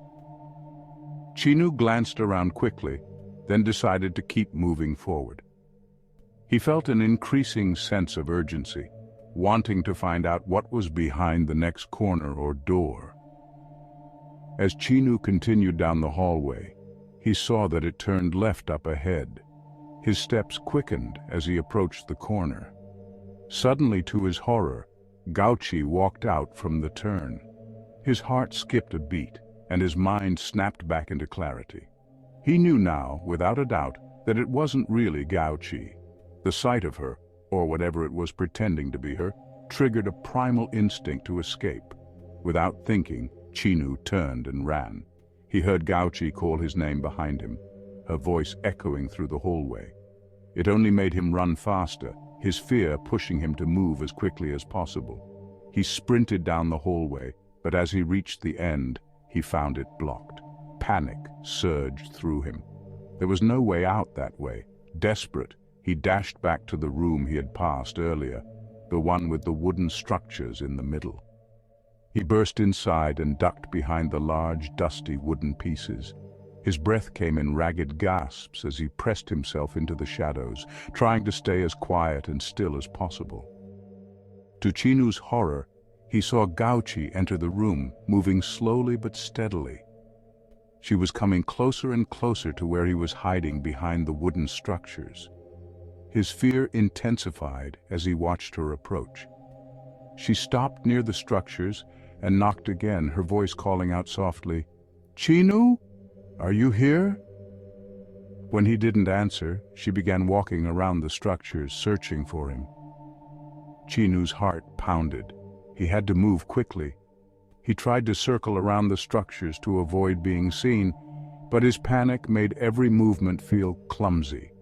Chinu glanced around quickly, then decided to keep moving forward. He felt an increasing sense of urgency, wanting to find out what was behind the next corner or door. As Chinu continued down the hallway, he saw that it turned left up ahead. His steps quickened as he approached the corner. Suddenly, to his horror, Gouchi walked out from the turn. His heart skipped a beat, and his mind snapped back into clarity. He knew now, without a doubt, that it wasn't really Gouchi. The sight of her, or whatever it was pretending to be her, triggered a primal instinct to escape. Without thinking, Chinu turned and ran. He heard Gouchi call his name behind him, her voice echoing through the hallway. It only made him run faster, his fear pushing him to move as quickly as possible. He sprinted down the hallway, but as he reached the end, he found it blocked. Panic surged through him. There was no way out that way. Desperate, he dashed back to the room he had passed earlier, the one with the wooden structures in the middle. He burst inside and ducked behind the large, dusty wooden pieces. His breath came in ragged gasps as he pressed himself into the shadows, trying to stay as quiet and still as possible. To Chinu's horror, he saw Gouchi enter the room, moving slowly but steadily. She was coming closer and closer to where he was hiding behind the wooden structures. His fear intensified as he watched her approach. She stopped near the structures and knocked again, her voice calling out softly, "Chinu? Are you here?" When he didn't answer, she began walking around the structures, searching for him. Chinu's heart pounded. He had to move quickly. He tried to circle around the structures to avoid being seen, but his panic made every movement feel clumsy.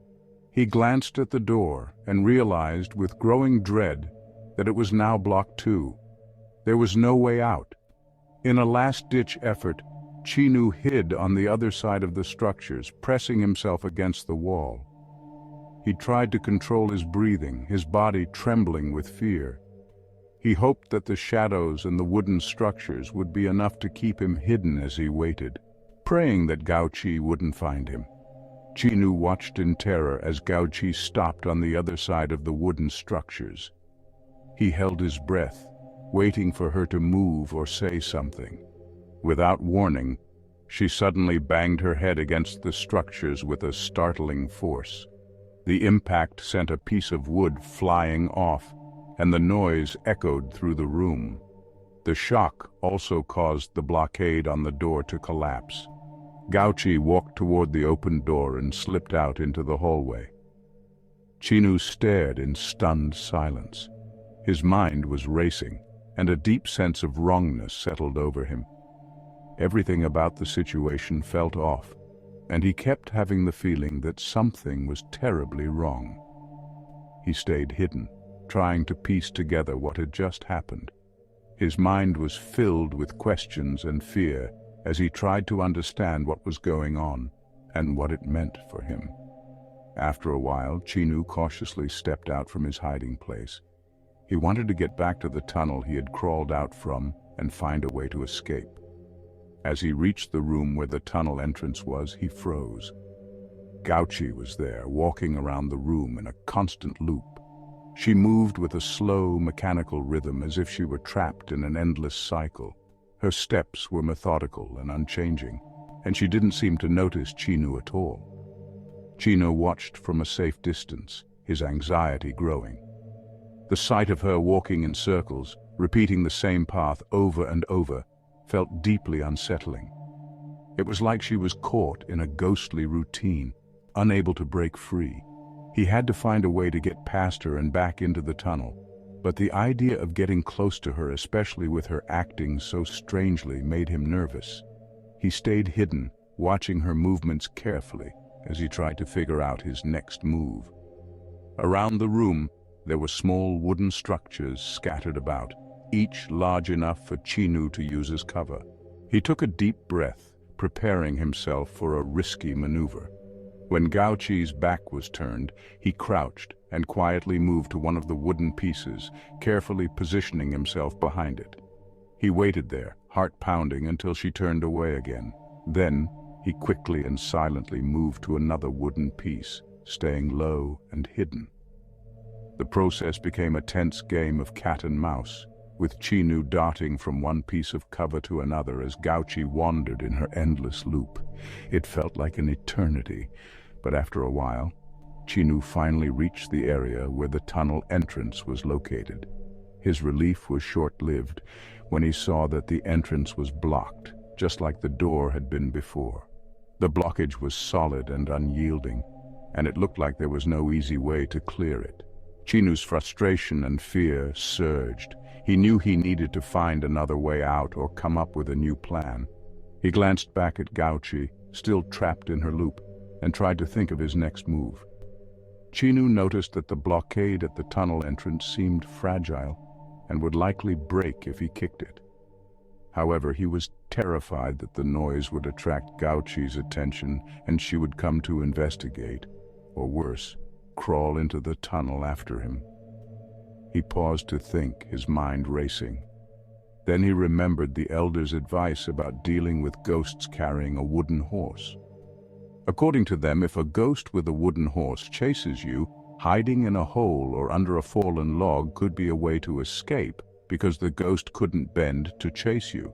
He glanced at the door and realized with growing dread that it was now blocked too. There was no way out. In a last-ditch effort, Chinu hid on the other side of the structures, pressing himself against the wall. He tried to control his breathing, his body trembling with fear. He hoped that the shadows and the wooden structures would be enough to keep him hidden as he waited, praying that Gouchi wouldn't find him. Chinu watched in terror as Gouchi stopped on the other side of the wooden structures. He held his breath, waiting for her to move or say something. Without warning, She suddenly banged her head against the structures with a startling force. The impact sent a piece of wood flying off, and the noise echoed through the room. The shock also caused the blockade on the door to collapse. Gouchi walked toward the open door and slipped out into the hallway. Chinu stared in stunned silence. His mind was racing, and a deep sense of wrongness settled over him. Everything about the situation felt off, and he kept having the feeling that something was terribly wrong. He stayed hidden, trying to piece together what had just happened. His mind was filled with questions and fear as he tried to understand what was going on and what it meant for him. After a while, Chinu cautiously stepped out from his hiding place. He wanted to get back to the tunnel he had crawled out from and find a way to escape. As he reached the room where the tunnel entrance was, he froze. Gouchi was there, walking around the room in a constant loop. She moved with a slow, mechanical rhythm as if she were trapped in an endless cycle. Her steps were methodical and unchanging, and she didn't seem to notice Chinu at all. Chinu watched from a safe distance, his anxiety growing. The sight of her walking in circles, repeating the same path over and over, felt deeply unsettling. It was like she was caught in a ghostly routine, unable to break free. He had to find a way to get past her and back into the tunnel, but the idea of getting close to her, especially with her acting so strangely, made him nervous. He stayed hidden, watching her movements carefully as he tried to figure out his next move. Around the room, there were small wooden structures scattered about, each large enough for Chinu to use as cover. He took a deep breath, preparing himself for a risky maneuver. When Gouchi's back was turned, he crouched and quietly moved to one of the wooden pieces, carefully positioning himself behind it. He waited there, heart pounding, until she turned away again. Then, he quickly and silently moved to another wooden piece, staying low and hidden. The process became a tense game of cat and mouse, with Chinu darting from one piece of cover to another as Gouchi wandered in her endless loop. It felt like an eternity, but after a while, Chinu finally reached the area where the tunnel entrance was located. His relief was short-lived when he saw that the entrance was blocked, just like the door had been before. The blockage was solid and unyielding, and it looked like there was no easy way to clear it. Chinu's frustration and fear surged. He knew he needed to find another way out or come up with a new plan. He glanced back at Gouchi, still trapped in her loop, and tried to think of his next move. Chinu noticed that the blockade at the tunnel entrance seemed fragile and would likely break if he kicked it. However, he was terrified that the noise would attract Gouchi's attention and she would come to investigate, or worse, crawl into the tunnel after him. He paused to think, his mind racing. Then he remembered the elder's advice about dealing with ghosts carrying a wooden horse. According to them, if a ghost with a wooden horse chases you, hiding in a hole or under a fallen log could be a way to escape, because the ghost couldn't bend to chase you.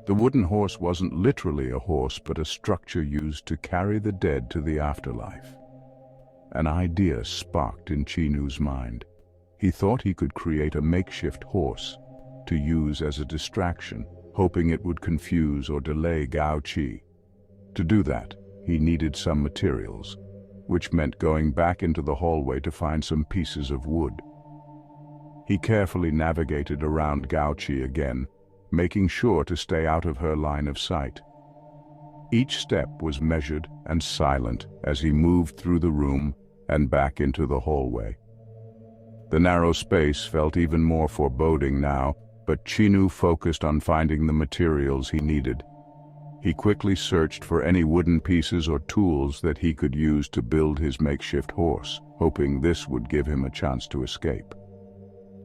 The wooden horse wasn't literally a horse, but a structure used to carry the dead to the afterlife. An idea sparked in Chinu's mind. He thought he could create a makeshift horse to use as a distraction, hoping it would confuse or delay Gouchi. To do that, he needed some materials, which meant going back into the hallway to find some pieces of wood. He carefully navigated around Gouchi again, making sure to stay out of her line of sight. Each step was measured and silent as he moved through the room and back into the hallway. The narrow space felt even more foreboding now, but Chinu focused on finding the materials he needed. He quickly searched for any wooden pieces or tools that he could use to build his makeshift horse, hoping this would give him a chance to escape.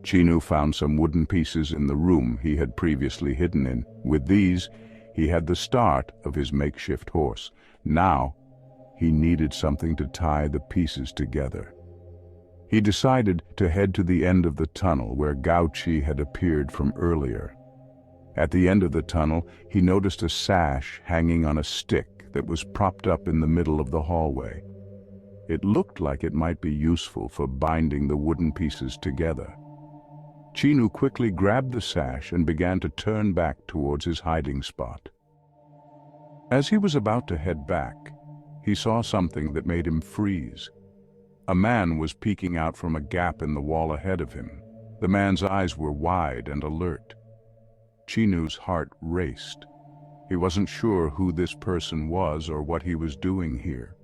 Chinu found some wooden pieces in the room he had previously hidden in. With these, he had the start of his makeshift horse. Now, he needed something to tie the pieces together. He decided to head to the end of the tunnel where Gouchi had appeared from earlier. At the end of the tunnel, he noticed a sash hanging on a stick that was propped up in the middle of the hallway. It looked like it might be useful for binding the wooden pieces together. Chinu quickly grabbed the sash and began to turn back towards his hiding spot. As he was about to head back, he saw something that made him freeze. A man was peeking out from a gap in the wall ahead of him. The man's eyes were wide and alert. Chinu's heart raced. He wasn't sure who this person was or what he was doing here.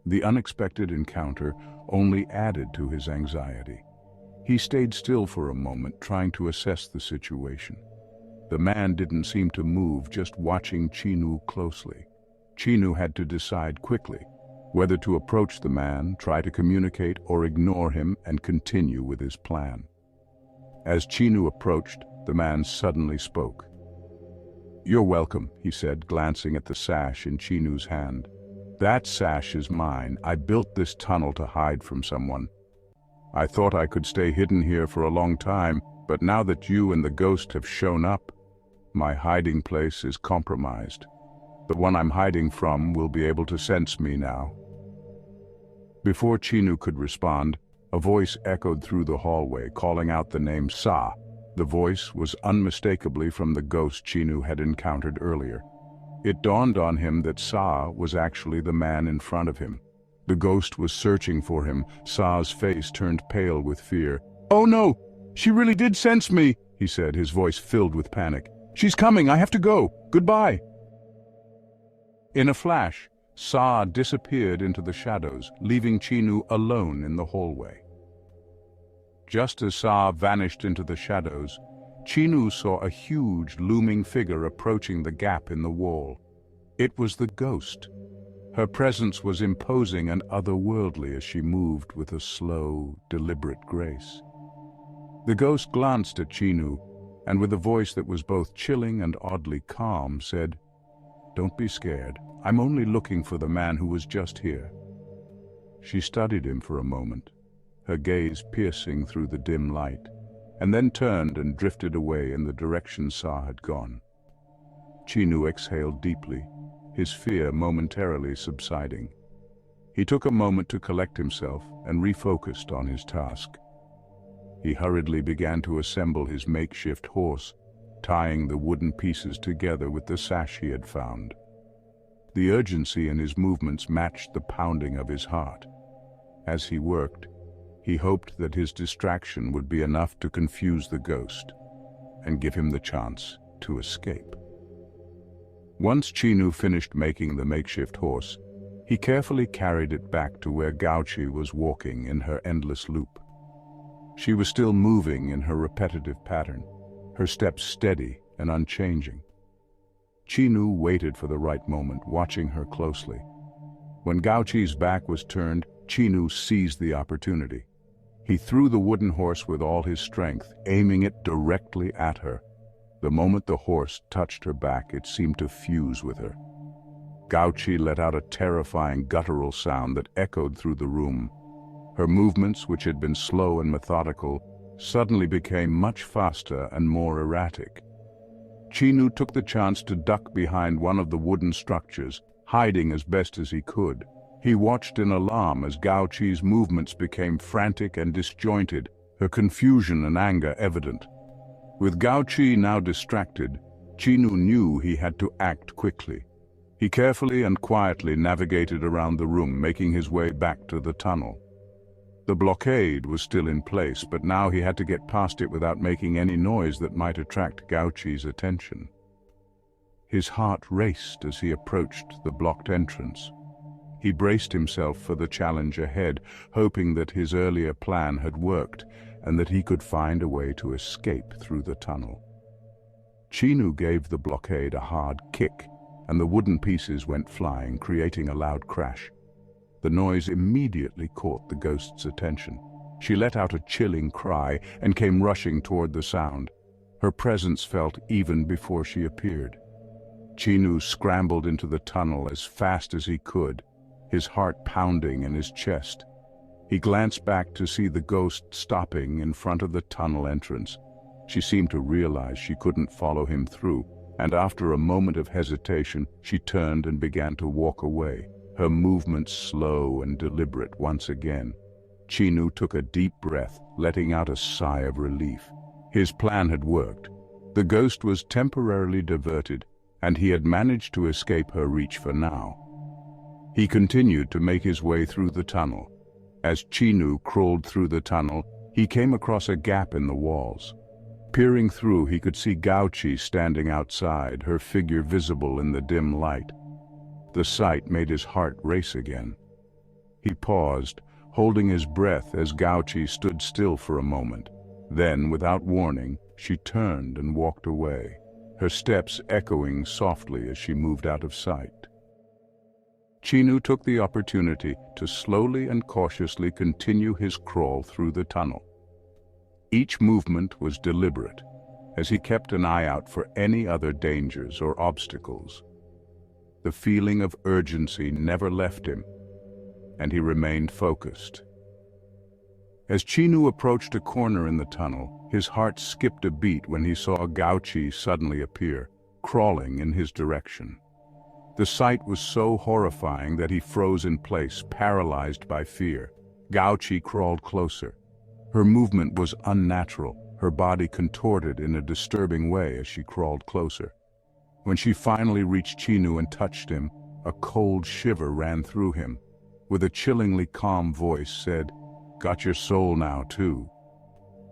The unexpected encounter only added to his anxiety. He stayed still for a moment, trying to assess the situation. The man didn't seem to move, just watching Chinu closely. Chinu had to decide quickly whether to approach the man, try to communicate, or ignore him and continue with his plan. As Chinu approached, the man suddenly spoke. "You're welcome," he said, glancing at the sash in Chinu's hand. "That sash is mine. I built this tunnel to hide from someone. I thought I could stay hidden here for a long time, but now that you and the ghost have shown up, my hiding place is compromised. The one I'm hiding from will be able to sense me now." Before Chinu could respond, a voice echoed through the hallway, calling out the name Sa. The voice was unmistakably from the ghost Chinu had encountered earlier. It dawned on him that Sa was actually the man in front of him. The ghost was searching for him. Sa's face turned pale with fear. "Oh no! She really did sense me!" he said, his voice filled with panic. "She's coming! I have to go! Goodbye!" In a flash, Sa disappeared into the shadows, leaving Chinu alone in the hallway. Just as Sa vanished into the shadows, Chinu saw a huge, looming figure approaching the gap in the wall. It was the ghost. Her presence was imposing and otherworldly as she moved with a slow, deliberate grace. The ghost glanced at Chinu, and with a voice that was both chilling and oddly calm, said, "Don't be scared. I'm only looking for the man who was just here." She studied him for a moment, her gaze piercing through the dim light, and then turned and drifted away in the direction Sa had gone. Chinu exhaled deeply, his fear momentarily subsiding. He took a moment to collect himself and refocused on his task. He hurriedly began to assemble his makeshift horse, tying the wooden pieces together with the sash he had found. The urgency in his movements matched the pounding of his heart. As he worked, he hoped that his distraction would be enough to confuse the ghost and give him the chance to escape. Once Chinu finished making the makeshift horse, he carefully carried it back to where Gouchi was walking in her endless loop. She was still moving in her repetitive pattern, her steps steady and unchanging. Chinu waited for the right moment, watching her closely. When Gouchi's back was turned, Chinu seized the opportunity. He threw the wooden horse with all his strength, aiming it directly at her. The moment the horse touched her back, it seemed to fuse with her. Gouchi let out a terrifying guttural sound that echoed through the room. Her movements, which had been slow and methodical, suddenly became much faster and more erratic. Chinu took the chance to duck behind one of the wooden structures, hiding as best as he could. He watched in alarm as Gouchi's movements became frantic and disjointed, her confusion and anger evident. With Gouchi now distracted, Chinu knew he had to act quickly. He carefully and quietly navigated around the room, making his way back to the tunnel. The blockade was still in place, but now he had to get past it without making any noise that might attract Gouchi's attention. His heart raced as he approached the blocked entrance. He braced himself for the challenge ahead, hoping that his earlier plan had worked and that he could find a way to escape through the tunnel. Chinu gave the blockade a hard kick, and the wooden pieces went flying, creating a loud crash. The noise immediately caught the ghost's attention. She let out a chilling cry and came rushing toward the sound. Her presence felt even before she appeared. Chinu scrambled into the tunnel as fast as he could, his heart pounding in his chest. He glanced back to see the ghost stopping in front of the tunnel entrance. She seemed to realize she couldn't follow him through, and after a moment of hesitation, she turned and began to walk away, her movements slow and deliberate once again. Chinu took a deep breath, letting out a sigh of relief. His plan had worked. The ghost was temporarily diverted, and he had managed to escape her reach for now. He continued to make his way through the tunnel. As Chinu crawled through the tunnel, he came across a gap in the walls. Peering through, he could see Gouchi standing outside, her figure visible in the dim light. The sight made his heart race again. He paused, holding his breath as Gouchi stood still for a moment. Then, without warning, she turned and walked away, her steps echoing softly as she moved out of sight. Chinu took the opportunity to slowly and cautiously continue his crawl through the tunnel. Each movement was deliberate, as he kept an eye out for any other dangers or obstacles. The feeling of urgency never left him, and he remained focused. As Chinu approached a corner in the tunnel, his heart skipped a beat when he saw Gouchi suddenly appear, crawling in his direction. The sight was so horrifying that he froze in place, paralyzed by fear. Gouchi crawled closer. Her movement was unnatural, her body contorted in a disturbing way as she crawled closer. When she finally reached Chinu and touched him, a cold shiver ran through him. With a chillingly calm voice said, "Got your soul now, too."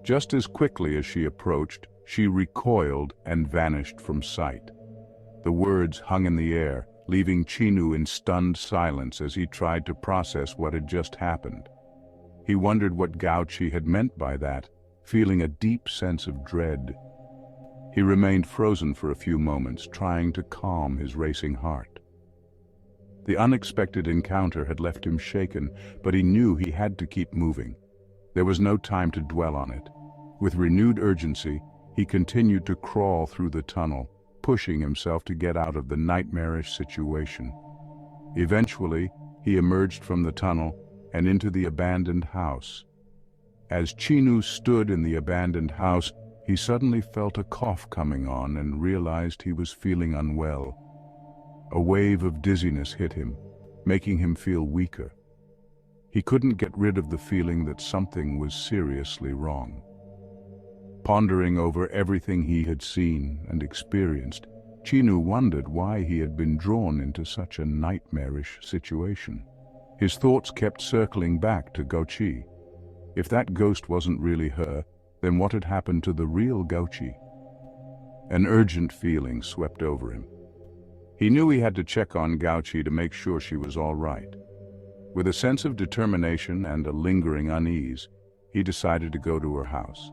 Just as quickly as she approached, she recoiled and vanished from sight. The words hung in the air, leaving Chinu in stunned silence as he tried to process what had just happened. He wondered what Gouchi had meant by that, feeling a deep sense of dread. He remained frozen for a few moments, trying to calm his racing heart. The unexpected encounter had left him shaken, but he knew he had to keep moving. There was no time to dwell on it. With renewed urgency, he continued to crawl through the tunnel, pushing himself to get out of the nightmarish situation. Eventually, he emerged from the tunnel and into the abandoned house. As Chinu stood in the abandoned house, he suddenly felt a cough coming on and realized he was feeling unwell. A wave of dizziness hit him, making him feel weaker. He couldn't get rid of the feeling that something was seriously wrong. Pondering over everything he had seen and experienced, Chinu wondered why he had been drawn into such a nightmarish situation. His thoughts kept circling back to Gouchi. If that ghost wasn't really her, then what had happened to the real Gouchi? An urgent feeling swept over him. He knew he had to check on Gouchi to make sure she was all right. With a sense of determination and a lingering unease, he decided to go to her house.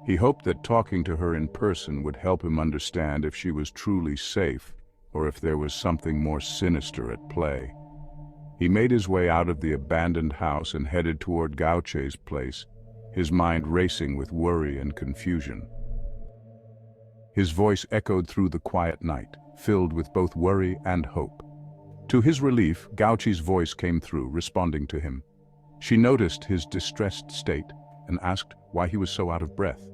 He hoped that talking to her in person would help him understand if she was truly safe or if there was something more sinister at play. He made his way out of the abandoned house and headed toward Gouchi's place, his mind racing with worry and confusion. His voice echoed through the quiet night, filled with both worry and hope. To his relief, Gouchi's voice came through, responding to him. She noticed his distressed state and asked why he was so out of breath.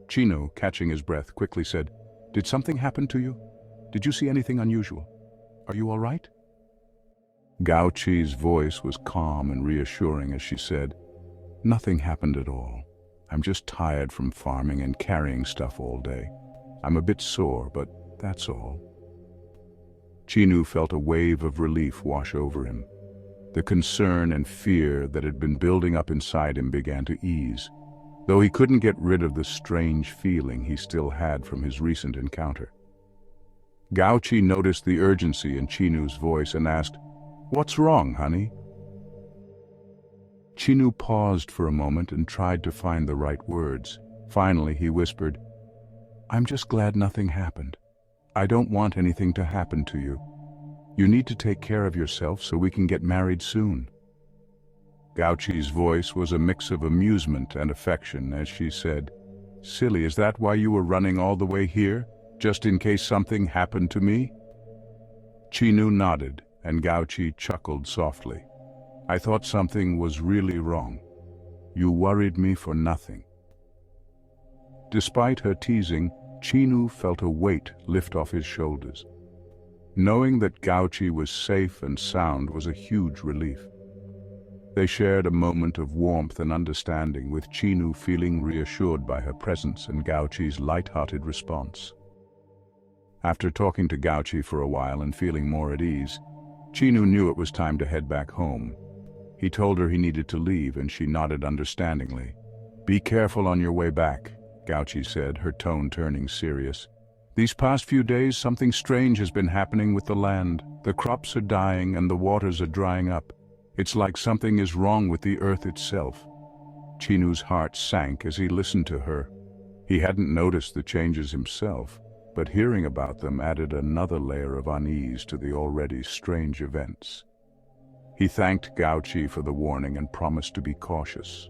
Chinu, catching his breath, quickly said, "Did something happen to you? Did you see anything unusual? Are you all right?" Gouchi's voice was calm and reassuring as she said, "Nothing happened at all. I'm just tired from farming and carrying stuff all day. I'm a bit sore, but that's all." Chinu felt a wave of relief wash over him. The concern and fear that had been building up inside him began to ease, though he couldn't get rid of the strange feeling he still had from his recent encounter. Gouchi noticed the urgency in Chinu's voice and asked, "What's wrong, honey?" Chinu paused for a moment and tried to find the right words. Finally, he whispered, "I'm just glad nothing happened. I don't want anything to happen to you. You need to take care of yourself so we can get married soon." Gouchi's voice was a mix of amusement and affection as she said, "Silly, is that why you were running all the way here? Just in case something happened to me?" Chinu nodded, and Gouchi chuckled softly. "I thought something was really wrong. You worried me for nothing." Despite her teasing, Chinu felt a weight lift off his shoulders. Knowing that Gouchi was safe and sound was a huge relief. They shared a moment of warmth and understanding, with Chinu feeling reassured by her presence and Gouchi's light-hearted response. After talking to Gouchi for a while and feeling more at ease, Chinu knew it was time to head back home. He told her he needed to leave, and she nodded understandingly. "Be careful on your way back," Gouchi said, her tone turning serious. "These past few days, something strange has been happening with the land. The crops are dying and the waters are drying up. It's like something is wrong with the earth itself." Chinu's heart sank as he listened to her. He hadn't noticed the changes himself, but hearing about them added another layer of unease to the already strange events. He thanked Gouchi for the warning and promised to be cautious.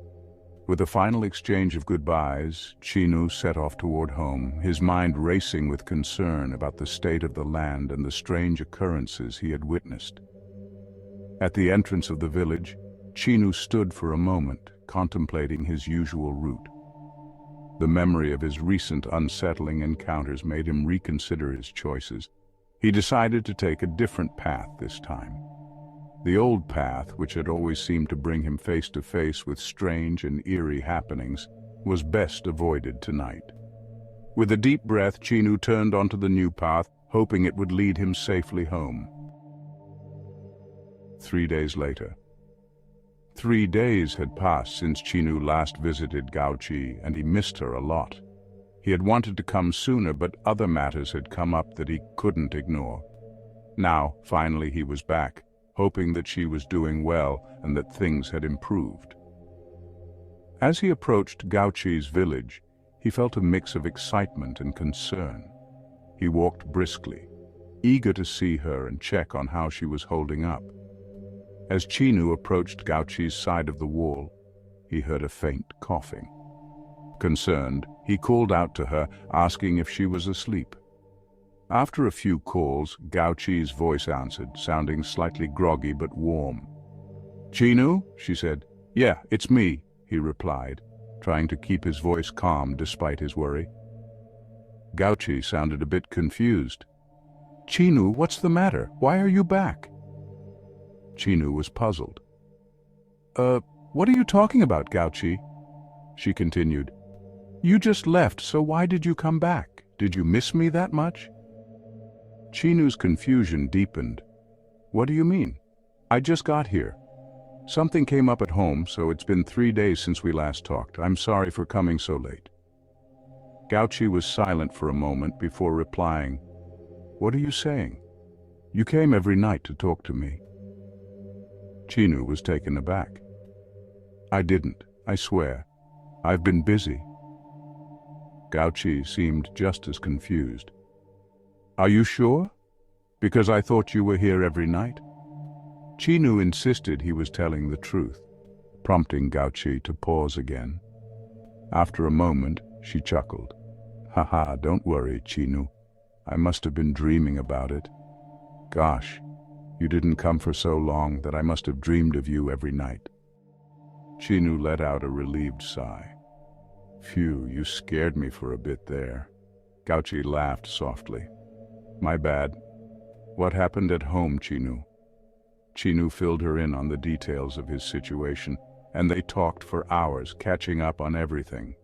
With a final exchange of goodbyes, Chinu set off toward home, his mind racing with concern about the state of the land and the strange occurrences he had witnessed. At the entrance of the village, Chinu stood for a moment, contemplating his usual route. The memory of his recent unsettling encounters made him reconsider his choices. He decided to take a different path this time. The old path, which had always seemed to bring him face to face with strange and eerie happenings, was best avoided tonight. With a deep breath, Chinu turned onto the new path, hoping it would lead him safely home. 3 days later. 3 days had passed since Chinu last visited Gouchi, and he missed her a lot. He had wanted to come sooner, but other matters had come up that he couldn't ignore. Now, finally, he was back, hoping that she was doing well and that things had improved. As he approached Gouchi's village, he felt a mix of excitement and concern. He walked briskly, eager to see her and check on how she was holding up. As Chinu approached Gouchi's side of the wall, he heard a faint coughing. Concerned, he called out to her, asking if she was asleep. After a few calls, Gouchi's voice answered, sounding slightly groggy but warm. "Chinu?" she said. "Yeah, it's me," he replied, trying to keep his voice calm despite his worry. Gouchi sounded a bit confused. "Chinu, what's the matter? Why are you back?" Chinu was puzzled. What are you talking about, Gouchi?" she continued. "You just left, so why did you come back? Did you miss me that much?" Chinu's confusion deepened. "What do you mean? I just got here. Something came up at home, so it's been 3 days since we last talked. I'm sorry for coming so late." Gouchi was silent for a moment before replying, "What are you saying? You came every night to talk to me." Chinu was taken aback. "I didn't, I swear. I've been busy." Gouchi seemed just as confused. "Are you sure? Because I thought you were here every night." Chinu insisted he was telling the truth, prompting Gouchi to pause again. After a moment, she chuckled. "Haha, don't worry, Chinu. I must have been dreaming about it. Gosh, you didn't come for so long that I must have dreamed of you every night." Chinu let out a relieved sigh. "Phew, you scared me for a bit there." Gouchi laughed softly. "My bad. What happened at home, Chinu?" Chinu filled her in on the details of his situation, and they talked for hours, catching up on everything.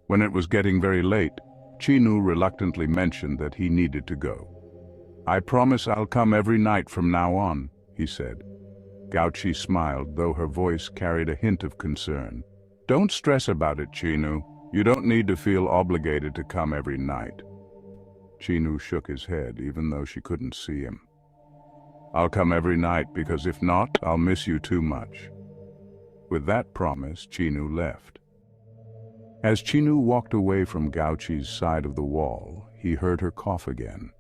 When it was getting very late, Chinu reluctantly mentioned that he needed to go. "I promise I'll come every night from now on," he said. Gouchi smiled, though her voice carried a hint of concern. "Don't stress about it, Chinu. You don't need to feel obligated to come every night." Chinu shook his head, even though she couldn't see him. "I'll come every night, because if not, I'll miss you too much." With that promise, Chinu left. As Chinu walked away from Gouchi's side of the wall, he heard her cough again.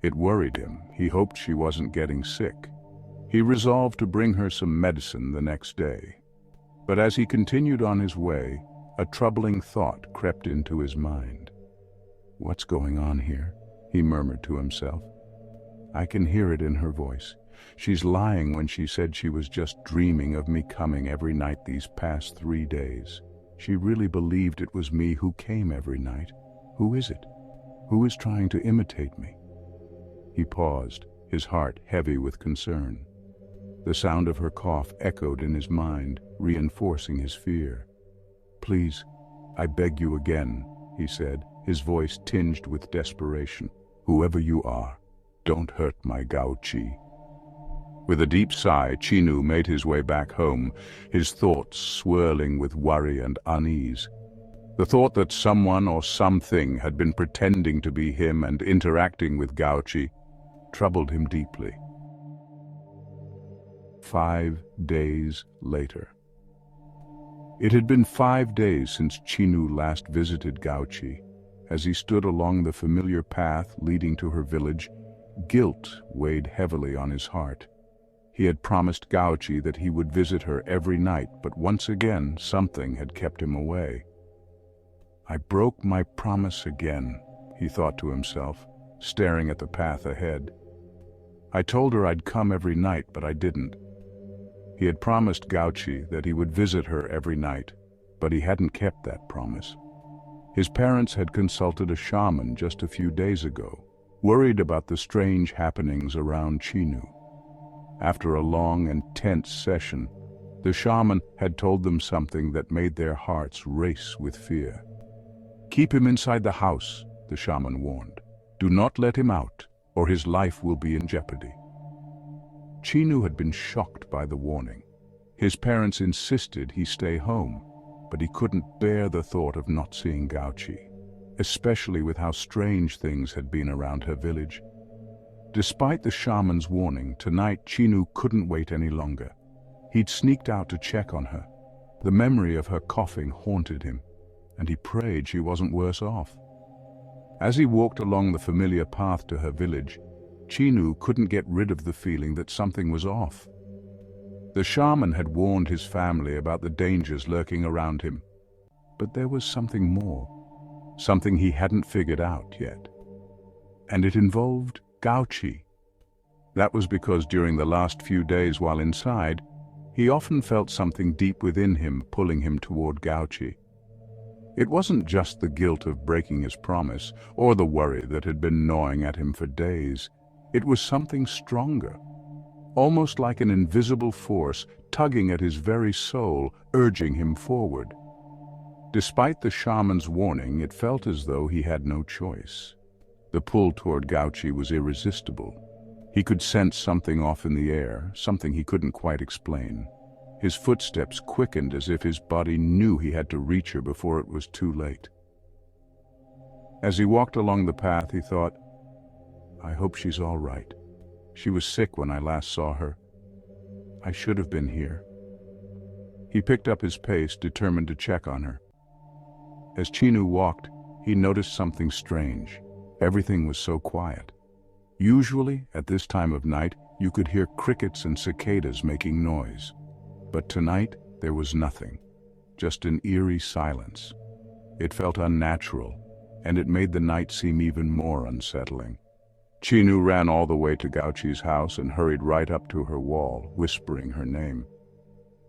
It worried him. He hoped she wasn't getting sick. He resolved to bring her some medicine the next day. But as he continued on his way, a troubling thought crept into his mind. "What's going on here?" he murmured to himself. "I can hear it in her voice. She's lying when she said she was just dreaming of me coming every night these past 3 days. She really believed it was me who came every night. Who is it? Who is trying to imitate me? He paused, his heart heavy with concern. The sound of her cough echoed in his mind, reinforcing his fear. "Please, I beg you again," he said, his voice tinged with desperation. "Whoever you are, don't hurt my Gouchi." With a deep sigh, Chinu made his way back home, his thoughts swirling with worry and unease. The thought that someone or something had been pretending to be him and interacting with Gouchi troubled him deeply. 5 days later. It had been 5 days since Chinu last visited Gouchi. As he stood along the familiar path leading to her village, guilt weighed heavily on his heart. He had promised Gouchi that he would visit her every night, but once again something had kept him away. "I broke my promise again," he thought to himself, staring at the path ahead. "I told her I'd come every night, but I didn't." He had promised Gouchi that he would visit her every night, but he hadn't kept that promise. His parents had consulted a shaman just a few days ago, worried about the strange happenings around Chinu. After a long and tense session, the shaman had told them something that made their hearts race with fear. "Keep him inside the house," the shaman warned. "Do not let him out, or his life will be in jeopardy." Chinu had been shocked by the warning. His parents insisted he stay home, but he couldn't bear the thought of not seeing Gouchi, especially with how strange things had been around her village. Despite the shaman's warning, tonight Chinu couldn't wait any longer. He'd sneaked out to check on her. The memory of her coughing haunted him, and he prayed she wasn't worse off. As he walked along the familiar path to her village, Chinu couldn't get rid of the feeling that something was off. The shaman had warned his family about the dangers lurking around him, but there was something more, something he hadn't figured out yet. And it involved Gouchi. That was because during the last few days while inside, he often felt something deep within him pulling him toward Gouchi. It wasn't just the guilt of breaking his promise, or the worry that had been gnawing at him for days. It was something stronger, almost like an invisible force tugging at his very soul, urging him forward. Despite the shaman's warning, it felt as though he had no choice. The pull toward Gouchi was irresistible. He could sense something off in the air, something he couldn't quite explain. His footsteps quickened as if his body knew he had to reach her before it was too late. As he walked along the path, he thought, "I hope she's all right. She was sick when I last saw her. I should have been here." He picked up his pace, determined to check on her. As Chinu walked, he noticed something strange. Everything was so quiet. Usually, at this time of night, you could hear crickets and cicadas making noise. But tonight, there was nothing, just an eerie silence. It felt unnatural, and it made the night seem even more unsettling. Chinu ran all the way to Gouchi's house and hurried right up to her wall, whispering her name.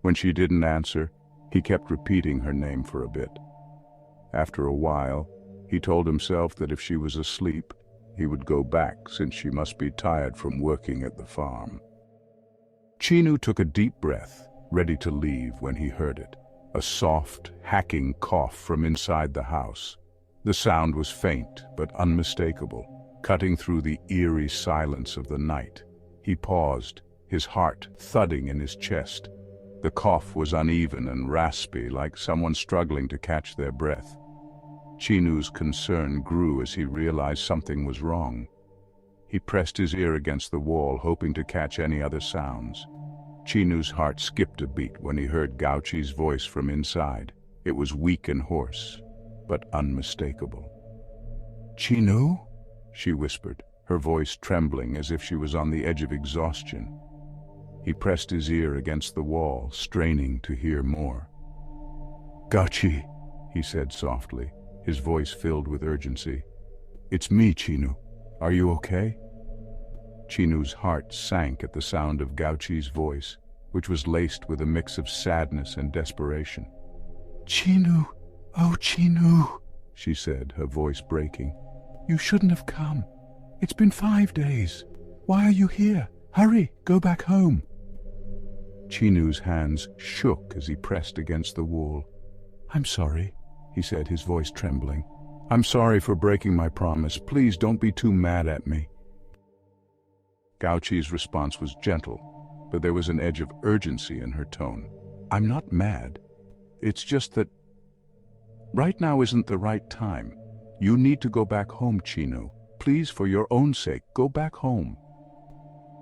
When she didn't answer, he kept repeating her name for a bit. After a while, he told himself that if she was asleep, he would go back since she must be tired from working at the farm. Chinu took a deep breath, ready to leave when he heard it. A soft, hacking cough from inside the house. The sound was faint but unmistakable, cutting through the eerie silence of the night. He paused, his heart thudding in his chest. The cough was uneven and raspy, like someone struggling to catch their breath. Chinu's concern grew as he realized something was wrong. He pressed his ear against the wall, hoping to catch any other sounds. Chinu's heart skipped a beat when he heard Gouchi's voice from inside. It was weak and hoarse, but unmistakable. "Chinu?" she whispered, her voice trembling as if she was on the edge of exhaustion. He pressed his ear against the wall, straining to hear more. "Gouchi," he said softly, his voice filled with urgency. "It's me, Chinu. Are you okay?" Chinu's heart sank at the sound of Gouchi's voice, which was laced with a mix of sadness and desperation. Chinu, oh Chinu, she said, her voice breaking. You shouldn't have come. It's been 5 days. Why are you here? Hurry, go back home. Chinu's hands shook as he pressed against the wall. I'm sorry, he said, his voice trembling. I'm sorry for breaking my promise. Please don't be too mad at me. Gouchi's response was gentle, but there was an edge of urgency in her tone. I'm not mad. It's just that right now isn't the right time. You need to go back home, Chinu. Please, for your own sake, go back home.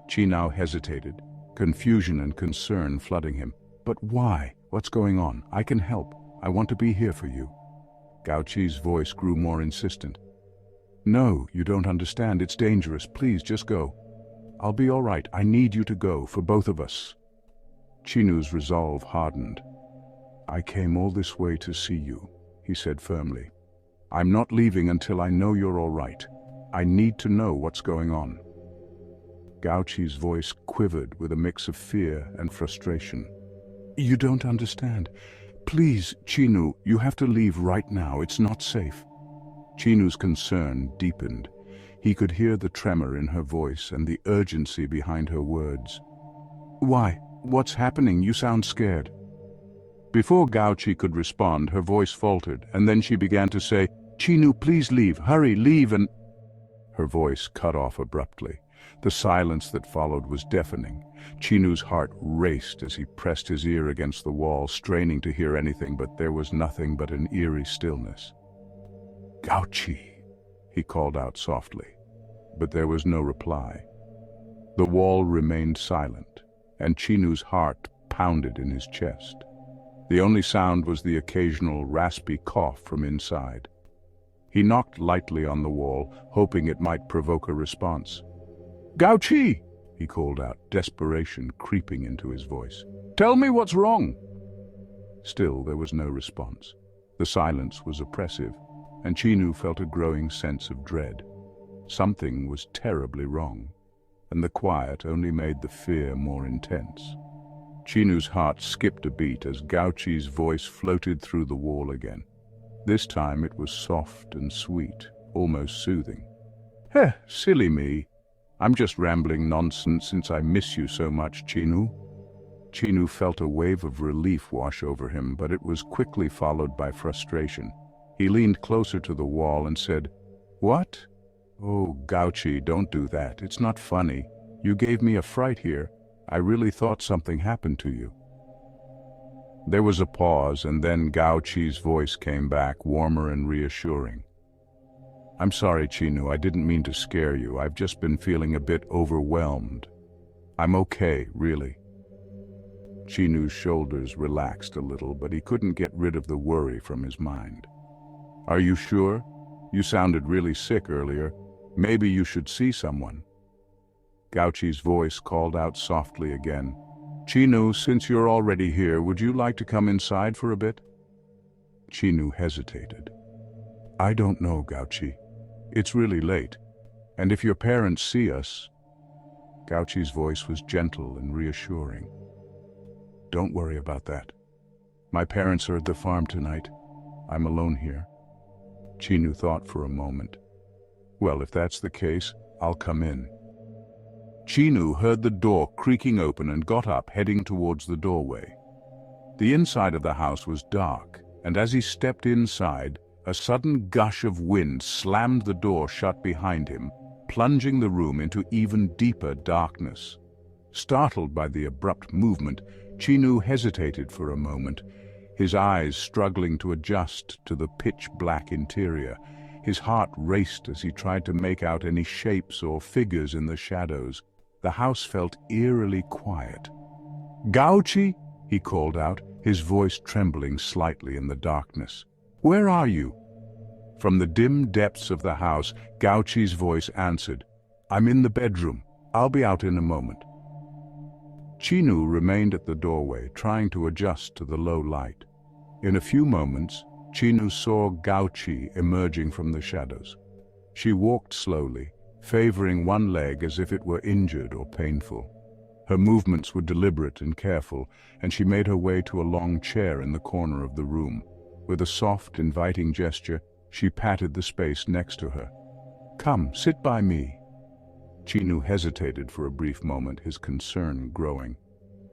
Chinu hesitated, confusion and concern flooding him. But why? What's going on? I can help. I want to be here for you. Gouchi's voice grew more insistent. No, you don't understand. It's dangerous. Please, just go. I'll be all right. I need you to go, for both of us. Chinu's resolve hardened. I came all this way to see you, he said firmly. I'm not leaving until I know you're all right. I need to know what's going on. Gouchi's voice quivered with a mix of fear and frustration. You don't understand. Please, Chinu, you have to leave right now. It's not safe. Chinu's concern deepened. He could hear the tremor in her voice and the urgency behind her words. Why? What's happening? You sound scared. Before Gouchi could respond, her voice faltered, and then she began to say, Chinu, please leave. Hurry, leave, and... Her voice cut off abruptly. The silence that followed was deafening. Chinu's heart raced as he pressed his ear against the wall, straining to hear anything, but there was nothing but an eerie stillness. Gouchi, he called out softly, but there was no reply. The wall remained silent, and Chinu's heart pounded in his chest. The only sound was the occasional raspy cough from inside. He knocked lightly on the wall, hoping it might provoke a response. Gouchi, he called out, desperation creeping into his voice. Tell me what's wrong. Still, there was no response. The silence was oppressive, and Chinu felt a growing sense of dread. Something was terribly wrong, and the quiet only made the fear more intense. Chinu's heart skipped a beat as Gouchi's voice floated through the wall again. This time it was soft and sweet, almost soothing. Heh, silly me. I'm just rambling nonsense since I miss you so much, Chinu. Chinu felt a wave of relief wash over him, but it was quickly followed by frustration. He leaned closer to the wall and said, What? Oh, Gouchi, don't do that. It's not funny. You gave me a fright here. I really thought something happened to you. There was a pause, and then Gouchi's voice came back, warmer and reassuring. I'm sorry, Chinu, I didn't mean to scare you. I've just been feeling a bit overwhelmed. I'm okay, really. Chinu's shoulders relaxed a little, but he couldn't get rid of the worry from his mind. Are you sure? You sounded really sick earlier. Maybe you should see someone. Gouchi's voice called out softly again. Chinu, since you're already here, would you like to come inside for a bit? Chinu hesitated. I don't know, Gouchi. It's really late, and if your parents see us... Gouchi's voice was gentle and reassuring. Don't worry about that. My parents are at the farm tonight. I'm alone here. Chinu thought for a moment. Well, if that's the case, I'll come in. Chinu heard the door creaking open and got up, heading towards the doorway. The inside of the house was dark, and as he stepped inside, a sudden gush of wind slammed the door shut behind him, plunging the room into even deeper darkness. Startled by the abrupt movement, Chinu hesitated for a moment, his eyes struggling to adjust to the pitch-black interior. His heart raced as he tried to make out any shapes or figures in the shadows. The house felt eerily quiet. Gouchi, he called out, his voice trembling slightly in the darkness. Where are you? From the dim depths of the house, Gouchi's voice answered, I'm in the bedroom. I'll be out in a moment. Chinu remained at the doorway, trying to adjust to the low light. In a few moments, Chinu saw Gouchi emerging from the shadows. She walked slowly, favoring one leg as if it were injured or painful. Her movements were deliberate and careful, and she made her way to a long chair in the corner of the room. With a soft, inviting gesture, she patted the space next to her. "Come, sit by me." Chinu hesitated for a brief moment, his concern growing.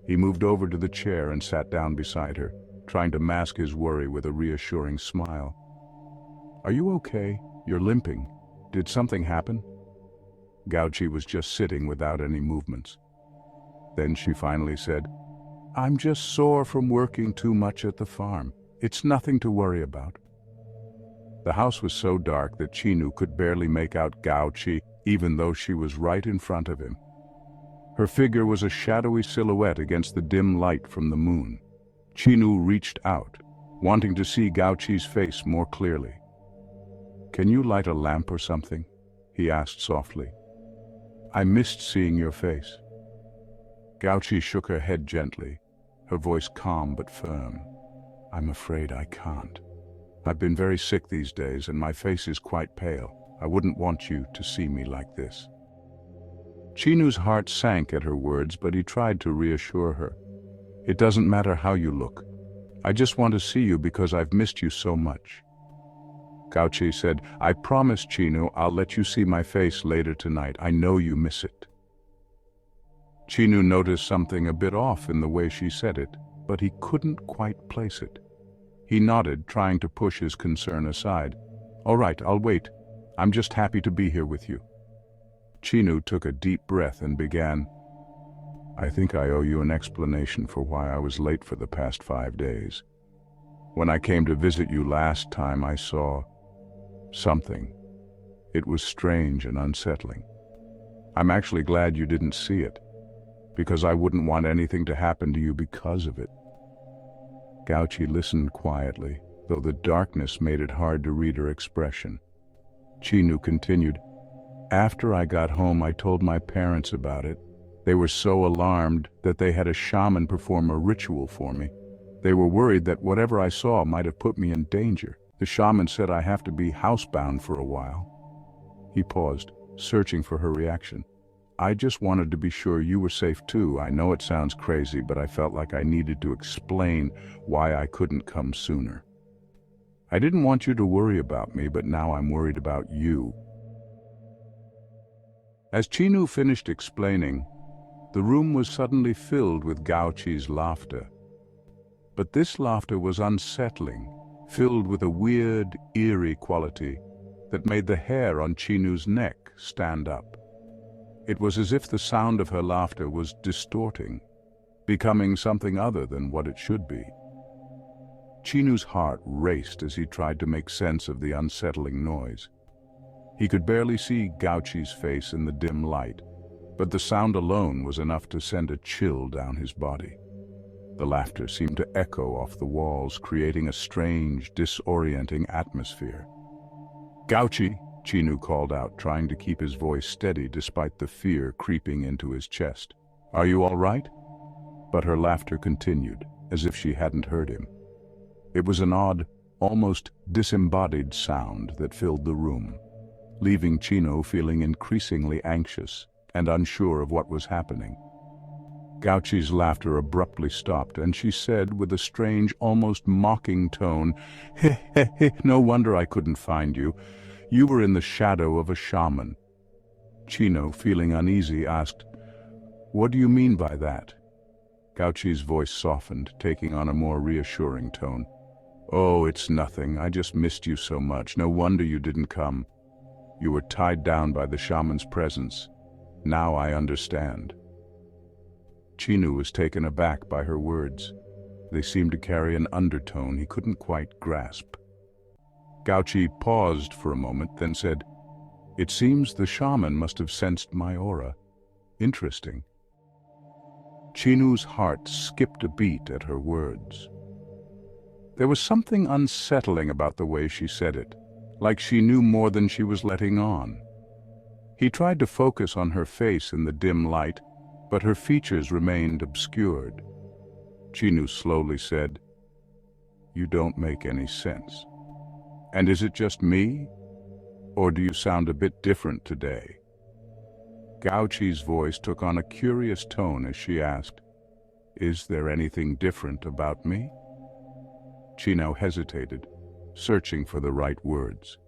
He moved over to the chair and sat down beside her, trying to mask his worry with a reassuring smile. "Are you okay? You're limping. Did something happen?" Gouchi was just sitting without any movements. Then she finally said, "I'm just sore from working too much at the farm. It's nothing to worry about." The house was so dark that Chinu could barely make out Gouchi, even though she was right in front of him. Her figure was a shadowy silhouette against the dim light from the moon. Chinu reached out, wanting to see Gouchi's face more clearly. "Can you light a lamp or something?" he asked softly. "I missed seeing your face." Gouchi shook her head gently, her voice calm but firm. "I'm afraid I can't. I've been very sick these days and my face is quite pale. I wouldn't want you to see me like this." Chinu's heart sank at her words, but he tried to reassure her. "It doesn't matter how you look. I just want to see you because I've missed you so much." Gouchi said, "I promise, Chinu, I'll let you see my face later tonight. I know you miss it." Chinu noticed something a bit off in the way she said it, but he couldn't quite place it. He nodded, trying to push his concern aside. "All right, I'll wait. I'm just happy to be here with you." Chinu took a deep breath and began, "I think I owe you an explanation for why I was late for the past 5 days. When I came to visit you last time, I saw something. It was strange and unsettling. I'm actually glad you didn't see it, because I wouldn't want anything to happen to you because of it." Gouchi listened quietly, though the darkness made it hard to read her expression. Chinu continued, "After I got home, I told my parents about it. They were so alarmed that they had a shaman perform a ritual for me. They were worried that whatever I saw might have put me in danger. The shaman said I have to be housebound for a while." He paused, searching for her reaction. "I just wanted to be sure you were safe too. I know it sounds crazy, but I felt like I needed to explain why I couldn't come sooner. I didn't want you to worry about me, but now I'm worried about you." As Chinu finished explaining, the room was suddenly filled with Gouchi's laughter. But this laughter was unsettling, filled with a weird, eerie quality that made the hair on Chinu's neck stand up. It was as if the sound of her laughter was distorting, becoming something other than what it should be. Chinu's heart raced as he tried to make sense of the unsettling noise. He could barely see Gouchi's face in the dim light, but the sound alone was enough to send a chill down his body. The laughter seemed to echo off the walls, creating a strange, disorienting atmosphere. "Gouchi!" Chinu called out, trying to keep his voice steady despite the fear creeping into his chest. "Are you all right?" But her laughter continued, as if she hadn't heard him. It was an odd, almost disembodied sound that filled the room, leaving Chinu feeling increasingly anxious and unsure of what was happening. Gouchi's laughter abruptly stopped, and she said with a strange, almost mocking tone, "Heh heh heh, no wonder I couldn't find you. You were in the shadow of a shaman." Chinu, feeling uneasy, asked, "What do you mean by that?" Gouchi's voice softened, taking on a more reassuring tone. "Oh, it's nothing. I just missed you so much. No wonder you didn't come. You were tied down by the shaman's presence. Now I understand." Chinu was taken aback by her words. They seemed to carry an undertone he couldn't quite grasp. Gouchi paused for a moment, then said, "It seems the shaman must have sensed my aura. Interesting." Chinu's heart skipped a beat at her words. There was something unsettling about the way she said it, like she knew more than she was letting on. He tried to focus on her face in the dim light, but her features remained obscured. Chinu slowly said, "You don't make any sense. And is it just me? Or do you sound a bit different today?" Gouchi's voice took on a curious tone as she asked, "Is there anything different about me?" Chino hesitated, searching for the right words.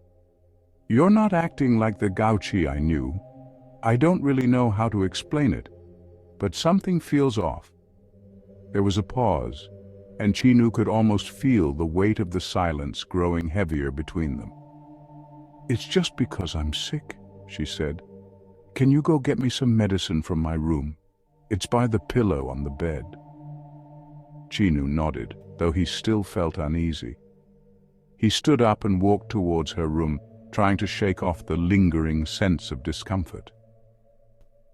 "You're not acting like the Gouchi I knew. I don't really know how to explain it, but something feels off." There was a pause, and Chino could almost feel the weight of the silence growing heavier between them. "It's just because I'm sick," she said. "Can you go get me some medicine from my room? It's by the pillow on the bed." Chino nodded, though he still felt uneasy. He stood up and walked towards her room, trying to shake off the lingering sense of discomfort.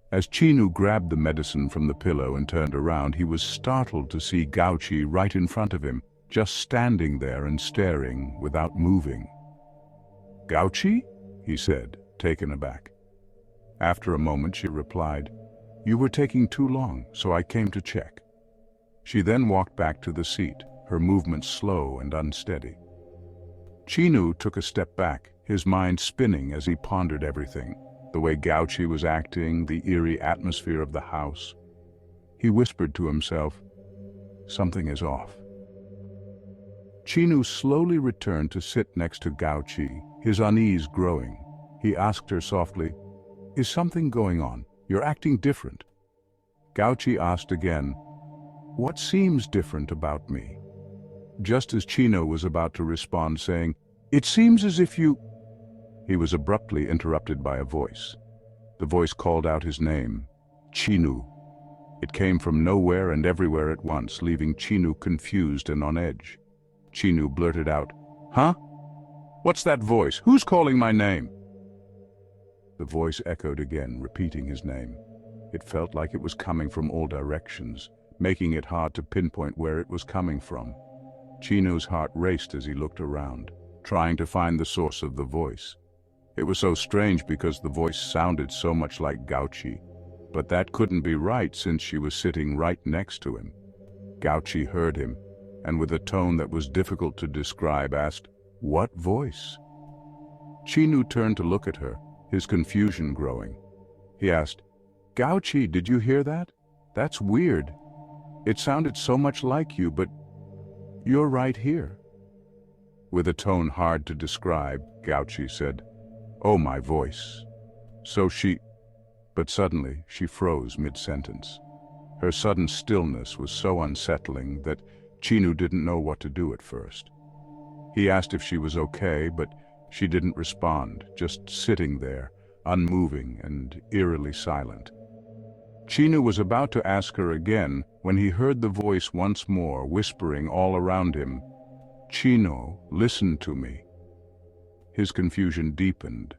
As Chino grabbed the medicine from the pillow and turned around, he was startled to see Gouchi right in front of him, just standing there and staring without moving. "Gouchi?" he said, taken aback. After a moment she replied, "You were taking too long, so I came to check." She then walked back to the seat, her movements slow and unsteady. Chino took a step back, his mind spinning as he pondered everything, the way Gouchi was acting, the eerie atmosphere of the house. He whispered to himself, "Something is off." Chino slowly returned to sit next to Gouchi, his unease growing. He asked her softly, "Is something going on? You're acting different." Gouchi asked again, "What seems different about me?" Just as Chino was about to respond, saying, "It seems as if you—" he was abruptly interrupted by a voice. The voice called out his name, Chino. It came from nowhere and everywhere at once, leaving Chino confused and on edge. Chino blurted out, "Huh? What's that voice? Who's calling my name?" The voice echoed again, repeating his name. It felt like it was coming from all directions, making it hard to pinpoint where it was coming from. Chino's heart raced as he looked around, trying to find the source of the voice. It was so strange because the voice sounded so much like Gouchi, but that couldn't be right since she was sitting right next to him. Gouchi heard him, and with a tone that was difficult to describe, asked, "What voice?" Chino turned to look at her, his confusion growing. He asked, "Gouchi, did you hear that? That's weird. It sounded so much like you, but you're right here." With a tone hard to describe, Gouchi said, "Oh, my voice. So she—" But suddenly she froze mid-sentence. Her sudden stillness was so unsettling that Chino didn't know what to do at first. He asked if she was okay, but she didn't respond, just sitting there, unmoving and eerily silent. Chino was about to ask her again when he heard the voice once more, whispering all around him, "Chino, listen to me." His confusion deepened.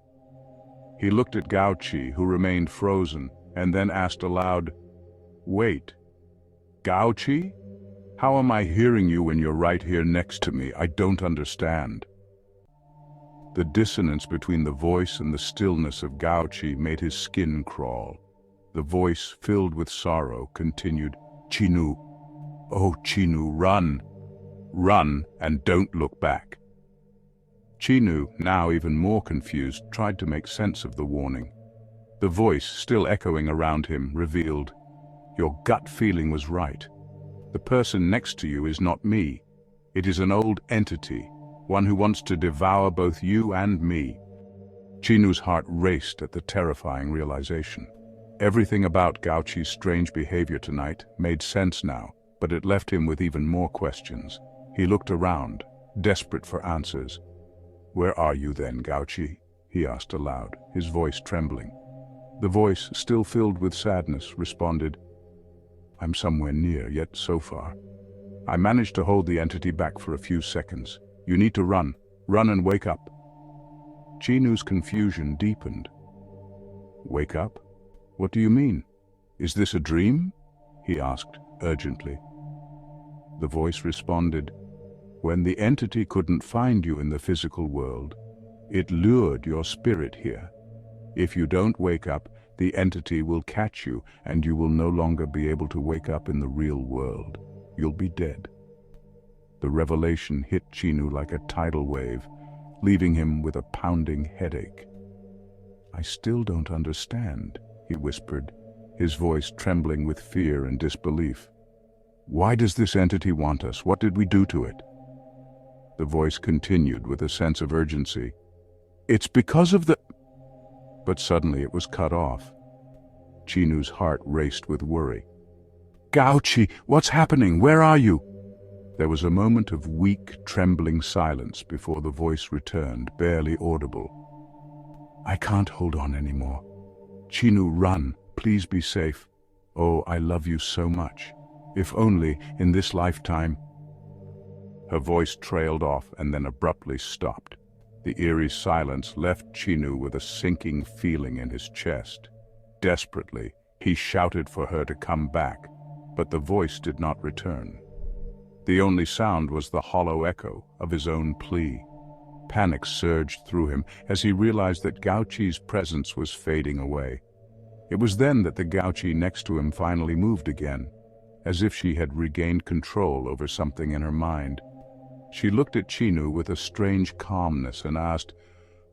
He looked at Gouchi, who remained frozen, and then asked aloud, "Wait, Gouchi? How am I hearing you when you're right here next to me? I don't understand." The dissonance between the voice and the stillness of Gouchi made his skin crawl. The voice, filled with sorrow, continued, "Chino, oh Chino, run! Run and don't look back." Chino, now even more confused, tried to make sense of the warning. The voice, still echoing around him, revealed, "Your gut feeling was right. The person next to you is not me. It is an old entity, one who wants to devour both you and me." Chino's heart raced at the terrifying realization. Everything about Gouchi's strange behavior tonight made sense now, but it left him with even more questions. He looked around, desperate for answers. "Where are you then, Gouchi?" he asked aloud, his voice trembling. The voice, still filled with sadness, responded, "I'm somewhere near, yet so far. I managed to hold the entity back for a few seconds. You need to run. Run and wake up." Chino's confusion deepened. "Wake up? What do you mean? Is this a dream?" he asked urgently. The voice responded, "When the entity couldn't find you in the physical world, it lured your spirit here. If you don't wake up, the entity will catch you, and you will no longer be able to wake up in the real world. You'll be dead." The revelation hit Chino like a tidal wave, leaving him with a pounding headache. "I still don't understand," he whispered, his voice trembling with fear and disbelief. "Why does this entity want us? What did we do to it?" The voice continued with a sense of urgency. It's because of the... But suddenly it was cut off. Chinu's heart raced with worry. Gouchi, what's happening? Where are you? There was a moment of weak, trembling silence before the voice returned, barely audible. I can't hold on anymore. Chinu, run. Please be safe. Oh, I love you so much. If only in this lifetime... Her voice trailed off and then abruptly stopped. The eerie silence left Chinu with a sinking feeling in his chest. Desperately, he shouted for her to come back, but the voice did not return. The only sound was the hollow echo of his own plea. Panic surged through him as he realized that Gouchi's presence was fading away. It was then that the Gouchi next to him finally moved again, as if she had regained control over something in her mind. She looked at Chinu with a strange calmness and asked,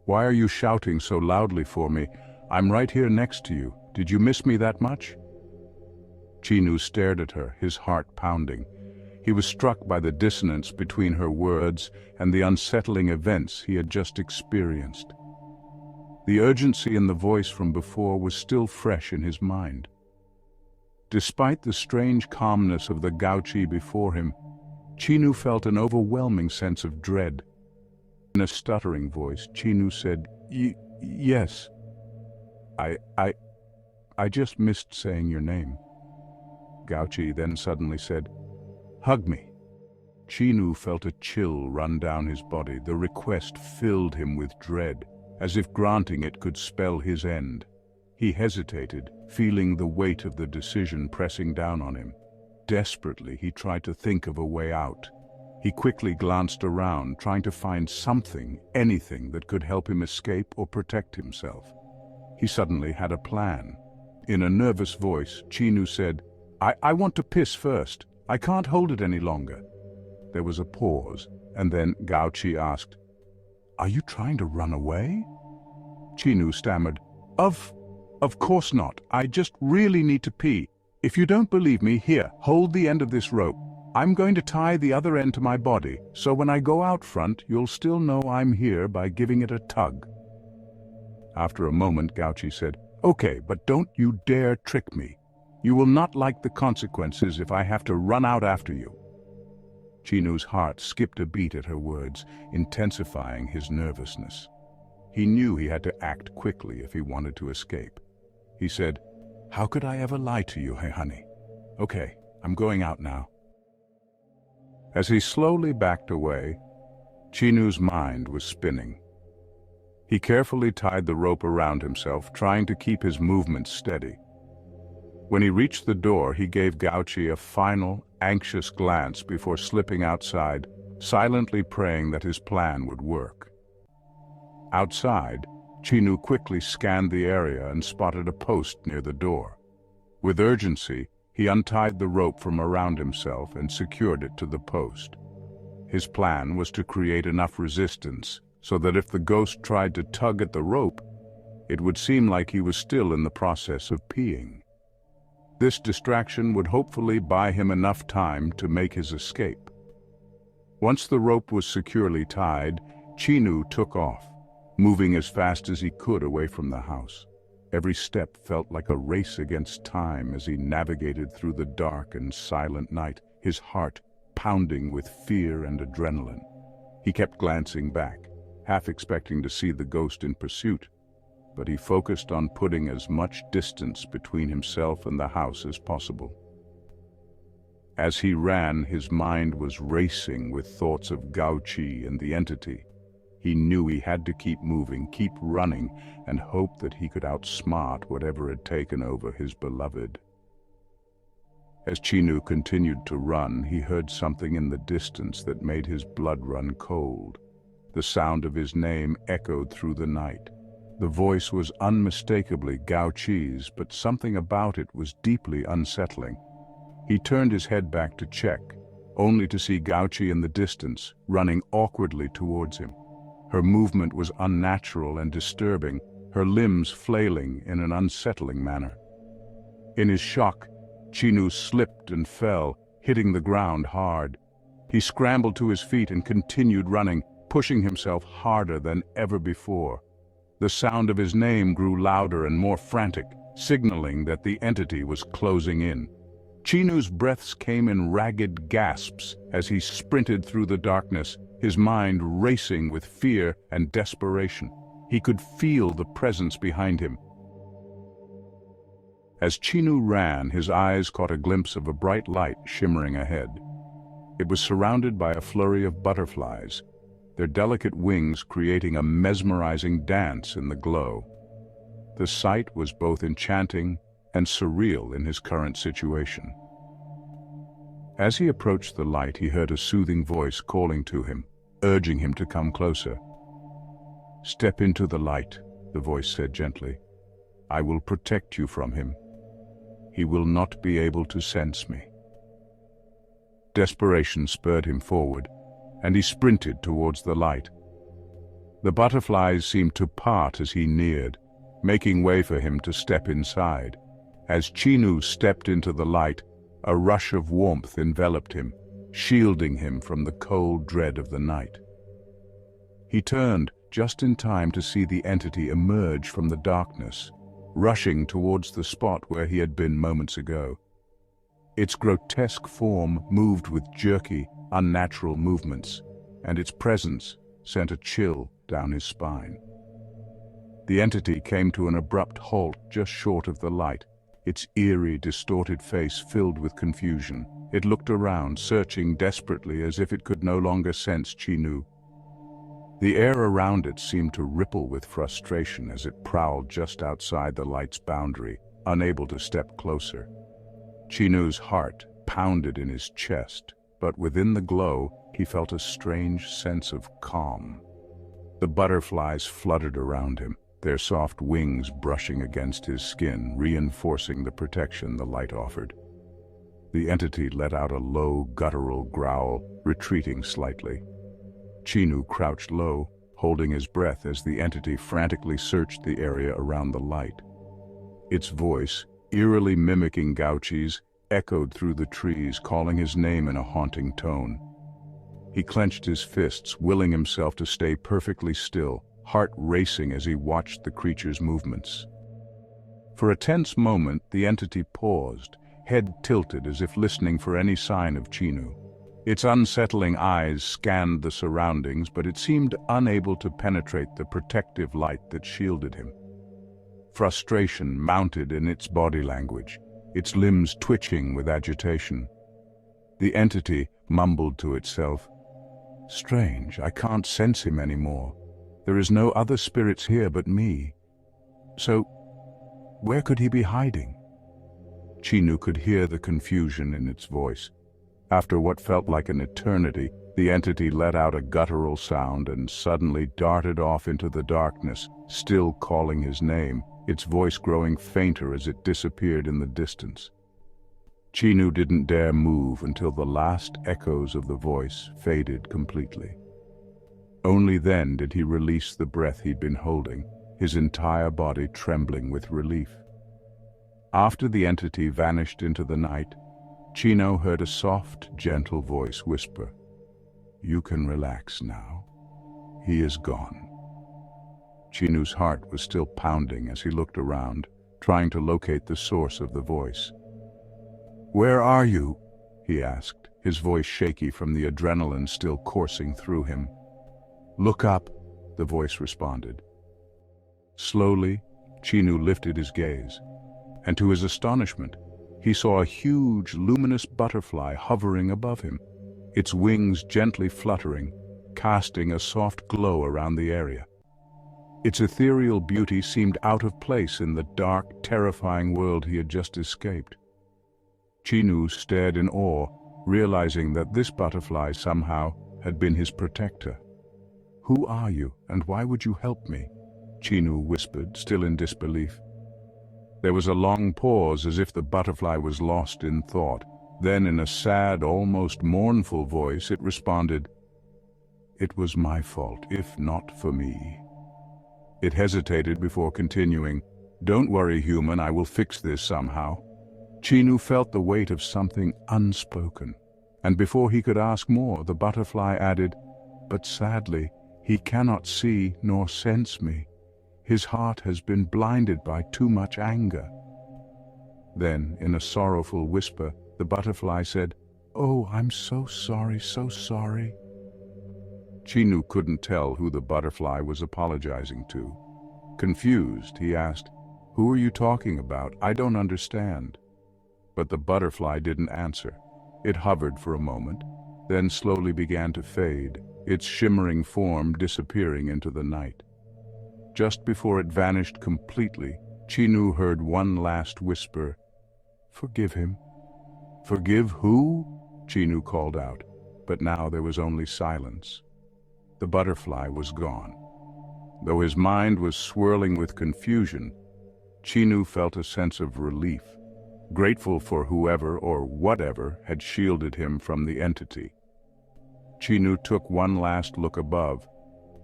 "Why are you shouting so loudly for me? I'm right here next to you. Did you miss me that much?" Chinu stared at her, his heart pounding. He was struck by the dissonance between her words and the unsettling events he had just experienced. The urgency in the voice from before was still fresh in his mind. Despite the strange calmness of the Gouchi before him, Chinu felt an overwhelming sense of dread. In a stuttering voice, Chinu said, Yes. I just missed saying your name." Gouchi then suddenly said, "Hug me." Chinu felt a chill run down his body. The request filled him with dread, as if granting it could spell his end. He hesitated, feeling the weight of the decision pressing down on him. Desperately, he tried to think of a way out. He quickly glanced around, trying to find something, anything that could help him escape or protect himself. He suddenly had a plan. In a nervous voice, Chinu said, I want to piss first. I can't hold it any longer." There was a pause, and then Gouchi asked, "Are you trying to run away?" Chinu stammered, Of course not. I just really need to pee. If you don't believe me, here, hold the end of this rope. I'm going to tie the other end to my body, so when I go out front, you'll still know I'm here by giving it a tug." After a moment, Gouchi said, "Okay, but don't you dare trick me. You will not like the consequences if I have to run out after you." Chinu's heart skipped a beat at her words, intensifying his nervousness. He knew he had to act quickly if he wanted to escape. He said, "How could I ever lie to you, hey honey? Okay, I'm going out now." As he slowly backed away, Chinu's mind was spinning. He carefully tied the rope around himself, trying to keep his movements steady. When he reached the door, he gave Gouchi a final, anxious glance before slipping outside, silently praying that his plan would work. Outside, Chinu quickly scanned the area and spotted a post near the door. With urgency, he untied the rope from around himself and secured it to the post. His plan was to create enough resistance so that if the ghost tried to tug at the rope, it would seem like he was still in the process of peeing. This distraction would hopefully buy him enough time to make his escape. Once the rope was securely tied, Chinu took off, moving as fast as he could away from the house. Every step felt like a race against time as he navigated through the dark and silent night, his heart pounding with fear and adrenaline. He kept glancing back, half expecting to see the ghost in pursuit, but he focused on putting as much distance between himself and the house as possible. As he ran, his mind was racing with thoughts of Gouchi and the entity. He knew he had to keep moving, keep running, and hope that he could outsmart whatever had taken over his beloved. As Chinu continued to run, he heard something in the distance that made his blood run cold. The sound of his name echoed through the night. The voice was unmistakably Gouchi's, but something about it was deeply unsettling. He turned his head back to check, only to see Gouchi in the distance, running awkwardly towards him. Her movement was unnatural and disturbing, her limbs flailing in an unsettling manner. In his shock, Chinu slipped and fell, hitting the ground hard. He scrambled to his feet and continued running, pushing himself harder than ever before. The sound of his name grew louder and more frantic, signaling that the entity was closing in. Chinu's breaths came in ragged gasps as he sprinted through the darkness, his mind racing with fear and desperation. He could feel the presence behind him. As Chinu ran, his eyes caught a glimpse of a bright light shimmering ahead. It was surrounded by a flurry of butterflies, their delicate wings creating a mesmerizing dance in the glow. The sight was both enchanting and surreal in his current situation. As he approached the light, he heard a soothing voice calling to him, urging him to come closer. "Step into the light," the voice said gently. "I will protect you from him. He will not be able to sense me." Desperation spurred him forward, and he sprinted towards the light. The butterflies seemed to part as he neared, making way for him to step inside. As Chinu stepped into the light, a rush of warmth enveloped him, shielding him from the cold dread of the night. He turned just in time to see the entity emerge from the darkness, rushing towards the spot where he had been moments ago. Its grotesque form moved with jerky, unnatural movements, and its presence sent a chill down his spine. The entity came to an abrupt halt just short of the light, its eerie, distorted face filled with confusion. It looked around, searching desperately as if it could no longer sense Chinu. The air around it seemed to ripple with frustration as it prowled just outside the light's boundary, unable to step closer. Chinu's heart pounded in his chest, but within the glow, he felt a strange sense of calm. The butterflies fluttered around him, their soft wings brushing against his skin, reinforcing the protection the light offered. The entity let out a low, guttural growl, retreating slightly. Chinu crouched low, holding his breath as the entity frantically searched the area around the light. Its voice, eerily mimicking Gouchi's, echoed through the trees, calling his name in a haunting tone. He clenched his fists, willing himself to stay perfectly still, heart racing as he watched the creature's movements. For a tense moment, the entity paused, head tilted as if listening for any sign of Chinu. Its unsettling eyes scanned the surroundings, but it seemed unable to penetrate the protective light that shielded him. Frustration mounted in its body language, its limbs twitching with agitation. The entity mumbled to itself, "Strange, I can't sense him anymore. There is no other spirits here but me. So, where could he be hiding?" Chinu could hear the confusion in its voice. After what felt like an eternity, the entity let out a guttural sound and suddenly darted off into the darkness, still calling his name, its voice growing fainter as it disappeared in the distance. Chinu didn't dare move until the last echoes of the voice faded completely. Only then did he release the breath he'd been holding, his entire body trembling with relief. After the entity vanished into the night, Chino heard a soft, gentle voice whisper, "You can relax now. He is gone." Chinu's heart was still pounding as he looked around, trying to locate the source of the voice. "Where are you?" he asked, his voice shaky from the adrenaline still coursing through him. "Look up," the voice responded. Slowly, Chinu lifted his gaze, and to his astonishment, he saw a huge, luminous butterfly hovering above him, its wings gently fluttering, casting a soft glow around the area. Its ethereal beauty seemed out of place in the dark, terrifying world he had just escaped. Chinu stared in awe, realizing that this butterfly somehow had been his protector. "Who are you, and why would you help me?" Chinu whispered, still in disbelief. There was a long pause as if the butterfly was lost in thought. Then in a sad, almost mournful voice, it responded, "It was my fault, if not for me." It hesitated before continuing, "Don't worry, human, I will fix this somehow." Chinu felt the weight of something unspoken, And before he could ask more, the butterfly added, "But sadly, he cannot see nor sense me. His heart has been blinded by too much anger." Then, in a sorrowful whisper, the butterfly said, "Oh, I'm so sorry, so sorry." Chinu couldn't tell who the butterfly was apologizing to. Confused, he asked, "Who are you talking about? I don't understand." But the butterfly didn't answer. It hovered for a moment, then slowly began to fade, its shimmering form disappearing into the night. Just before it vanished completely, Chinu heard one last whisper, "Forgive him." "Forgive who?" Chinu called out, but now there was only silence. The butterfly was gone. Though his mind was swirling with confusion, Chinu felt a sense of relief, grateful for whoever or whatever had shielded him from the entity. Chinu took one last look above,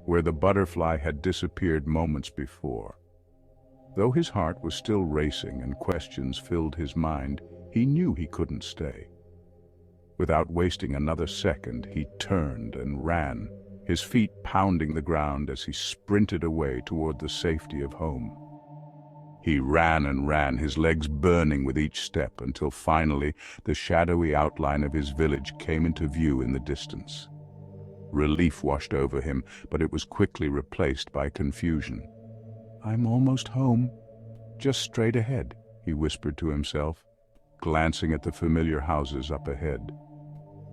where the butterfly had disappeared moments before. Though his heart was still racing and questions filled his mind, he knew he couldn't stay. Without wasting another second, he turned and ran, his feet pounding the ground as he sprinted away toward the safety of home. He ran and ran, his legs burning with each step, until finally the shadowy outline of his village came into view in the distance. Relief washed over him, but it was quickly replaced by confusion. "I'm almost home. Just straight ahead," he whispered to himself, glancing at the familiar houses up ahead.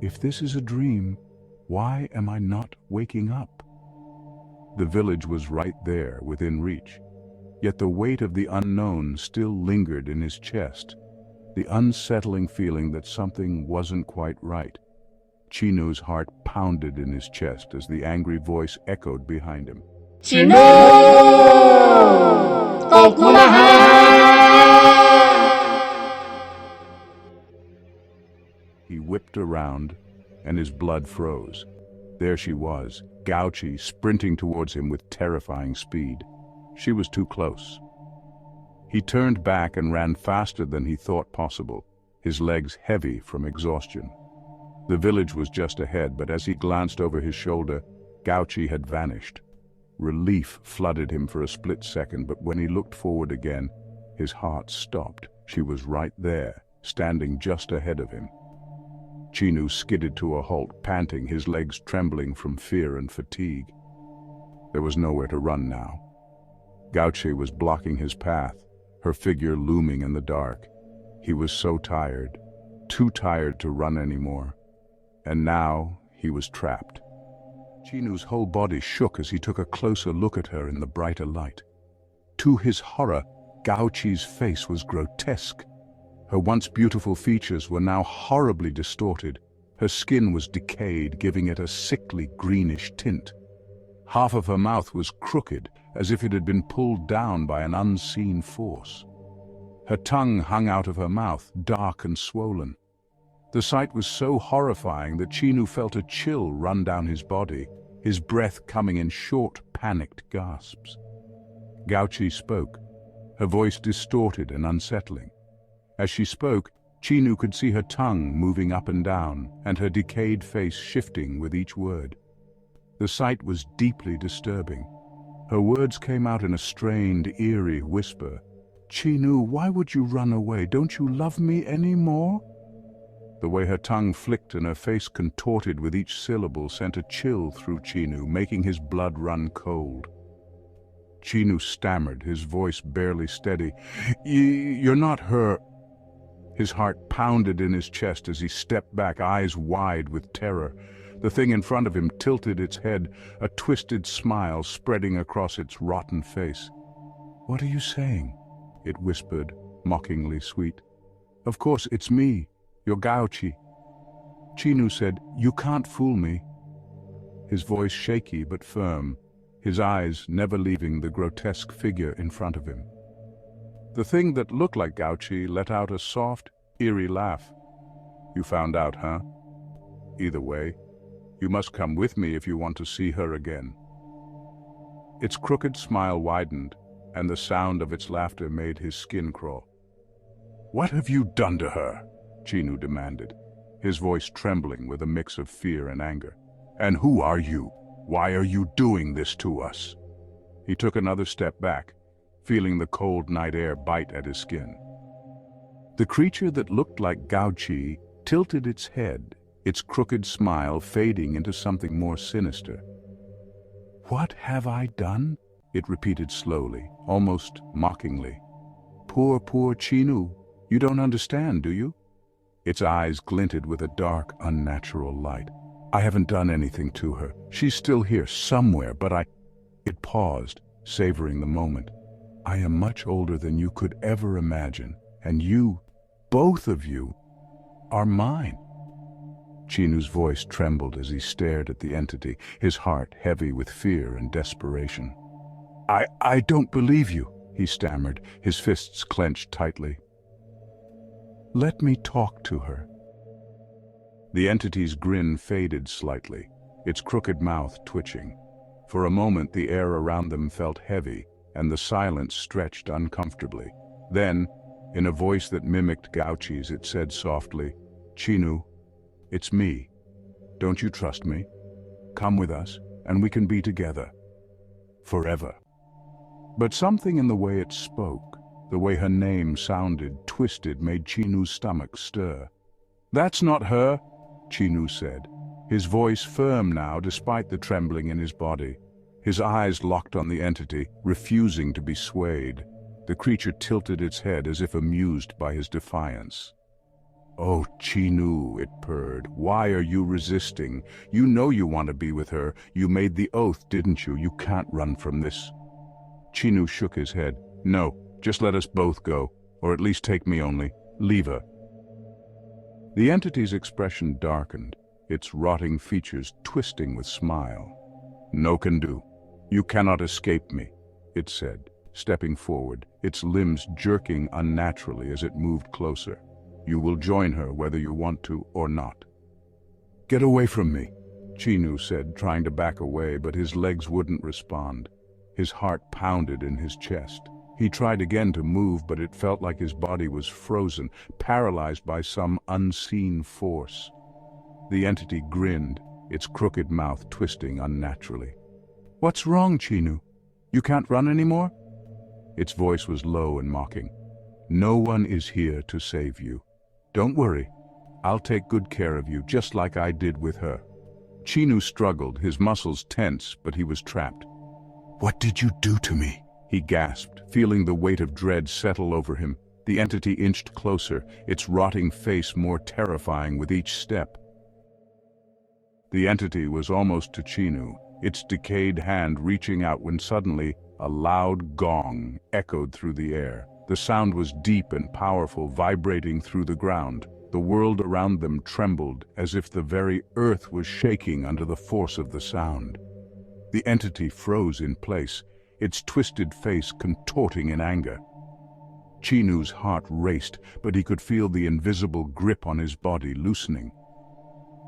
"If this is a dream, why am I not waking up?" The village was right there, within reach. Yet the weight of the unknown still lingered in his chest, the unsettling feeling that something wasn't quite right. Chinu's heart pounded in his chest as the angry voice echoed behind him.
Chino! Huwag mo
He whipped around, and his blood froze. There she was, Gouchi, sprinting towards him with terrifying speed. She was too close. He turned back and ran faster than he thought possible, his legs heavy from exhaustion. The village was just ahead, but as he glanced over his shoulder, Gouchi had vanished. Relief flooded him for a split second, but when he looked forward again, his heart stopped. She was right there, standing just ahead of him. Chinu skidded to a halt, panting, his legs trembling from fear and fatigue. There was nowhere to run now. Gouchi was blocking his path, her figure looming in the dark. He was so tired, too tired to run anymore. And now he was trapped. Chinu's whole body shook as he took a closer look at her in the brighter light. To his horror, Gouchi's face was grotesque. Her once beautiful features were now horribly distorted. Her skin was decayed, giving it a sickly greenish tint. Half of her mouth was crooked, as if it had been pulled down by an unseen force. Her tongue hung out of her mouth, dark and swollen. The sight was so horrifying that Chinu felt a chill run down his body, his breath coming in short, panicked gasps. Gouchi spoke, her voice distorted and unsettling. As she spoke, Chinu could see her tongue moving up and down, and her decayed face shifting with each word. The sight was deeply disturbing. Her words came out in a strained, eerie whisper. "Chinu, why would you run away? Don't you love me anymore?" The way her tongue flicked and her face contorted with each syllable sent a chill through Chinu, making his blood run cold. Chinu stammered, his voice barely steady. You're not her." His heart pounded in his chest as he stepped back, eyes wide with terror. The thing in front of him tilted its head, a twisted smile spreading across its rotten face. "What are you saying?" it whispered, mockingly sweet. "Of course, it's me, your Gouchi." Chinu said, "You can't fool me." His voice shaky but firm, his eyes never leaving the grotesque figure in front of him. The thing that looked like Gouchi let out a soft, eerie laugh. "You found out, huh? Either way, you must come with me if you want to see her again." Its crooked smile widened, and the sound of its laughter made his skin crawl. "What have you done to her?" Chinu demanded. his voice trembling with a mix of fear and anger. "And who are you? Why are you doing this to us?" He took another step back, feeling the cold night air bite at his skin. The creature that looked like Gouchi tilted its head, its crooked smile fading into something more sinister. "What have I done?" it repeated slowly, almost mockingly. Poor Chinu. You don't understand, do you?" Its eyes glinted with a dark, unnatural light. "I haven't done anything to her. She's still here, somewhere, but I—" It paused, savoring the moment. "I am much older than you could ever imagine, and you, both of you, are mine." Chinu's voice trembled as he stared at the entity, his heart heavy with fear and desperation. I don't believe you," he stammered, his fists clenched tightly. "Let me talk to her." The entity's grin faded slightly, its crooked mouth twitching. For a moment the air around them felt heavy, and the silence stretched uncomfortably. Then, in a voice that mimicked Gouchi's, it said softly, "Chinu, it's me. Don't you trust me? Come with us, and we can be together. Forever." But something in the way it spoke, the way her name sounded twisted, made Chinu's stomach stir. "That's not her," Chinu said, his voice firm now despite the trembling in his body. His eyes locked on the entity, refusing to be swayed. The creature tilted its head as if amused by his defiance. "Oh, Chinu," it purred, "why are you resisting? You know you want to be with her. You made the oath, didn't you? You can't run from this." Chinu shook his head. "No, just let us both go, or at least take me only. Leave her." The entity's expression darkened, its rotting features twisting with smile. "No can do. You cannot escape me," it said, stepping forward, its limbs jerking unnaturally as it moved closer. "You will join her whether you want to or not." "Get away from me," Chinu said, trying to back away, but his legs wouldn't respond. His heart pounded in his chest. He tried again to move, but it felt like his body was frozen, paralyzed by some unseen force. The entity grinned, its crooked mouth twisting unnaturally. "What's wrong, Chinu? You can't run anymore?" Its voice was low and mocking. "No one is here to save you. Don't worry. I'll take good care of you, just like I did with her." Chinu struggled, his muscles tense, but he was trapped. "What did you do to me?" he gasped, feeling the weight of dread settle over him. The entity inched closer, its rotting face more terrifying with each step. The entity was almost to Chinu, its decayed hand reaching out when suddenly a loud gong echoed through the air. The sound was deep and powerful, vibrating through the ground. The world around them trembled, as if the very earth was shaking under the force of the sound. The entity froze in place, its twisted face contorting in anger. Chinu's heart raced, but he could feel the invisible grip on his body loosening.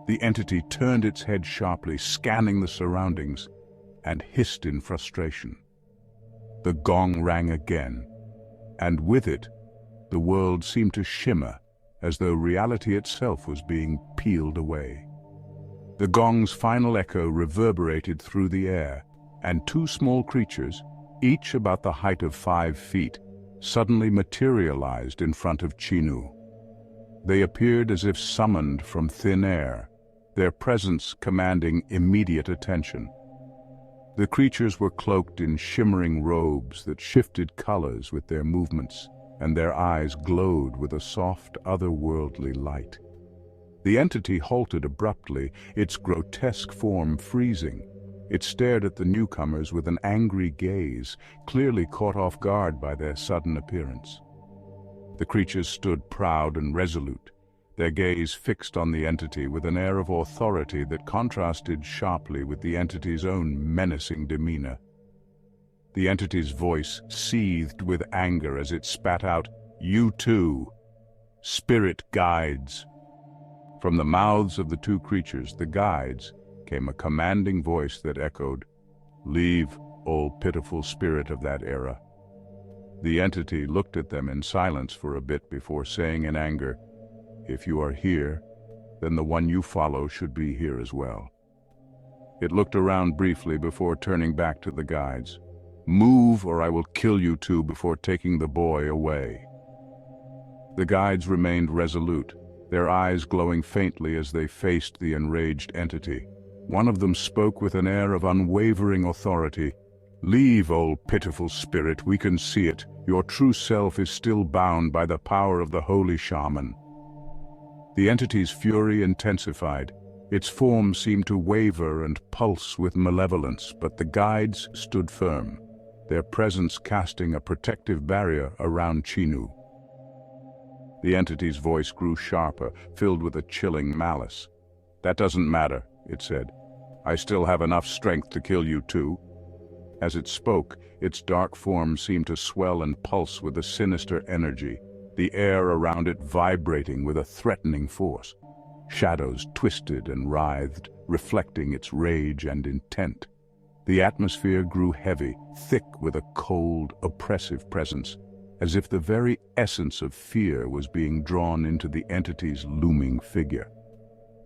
The entity turned its head sharply, scanning the surroundings, and hissed in frustration. The gong rang again, and with it, the world seemed to shimmer, as though reality itself was being peeled away. The gong's final echo reverberated through the air, and two small creatures, each about the height of 5 feet, suddenly materialized in front of Chinu. They appeared as if summoned from thin air, their presence commanding immediate attention. The creatures were cloaked in shimmering robes that shifted colors with their movements, and their eyes glowed with a soft, otherworldly light. The entity halted abruptly, its grotesque form freezing. It stared at the newcomers with an angry gaze, clearly caught off guard by their sudden appearance. The creatures stood proud and resolute, their gaze fixed on the entity with an air of authority that contrasted sharply with the entity's own menacing demeanor. The entity's voice seethed with anger as it spat out, "You too, spirit guides." From the mouths of the two creatures, the guides, came a commanding voice that echoed, "Leave, O pitiful spirit of that era." The entity looked at them in silence for a bit before saying in anger, "If you are here, then the one you follow should be here as well. It looked around briefly before turning back to the guides. Move, or I will kill you two before taking the boy away. The guides remained resolute, their eyes glowing faintly as they faced the enraged entity. One of them spoke with an air of unwavering authority. Leave, old pitiful spirit, we can see it. Your true self is still bound by the power of the holy shaman. The entity's fury intensified. Its form seemed to waver and pulse with malevolence, but the guides stood firm, their presence casting a protective barrier around Chinu. The entity's voice grew sharper, filled with a chilling malice. That doesn't matter, it said. I still have enough strength to kill you too. As it spoke, its dark form seemed to swell and pulse with a sinister energy, the air around it vibrating with a threatening force. Shadows twisted and writhed, reflecting its rage and intent. The atmosphere grew heavy, thick with a cold, oppressive presence, as if the very essence of fear was being drawn into the entity's looming figure.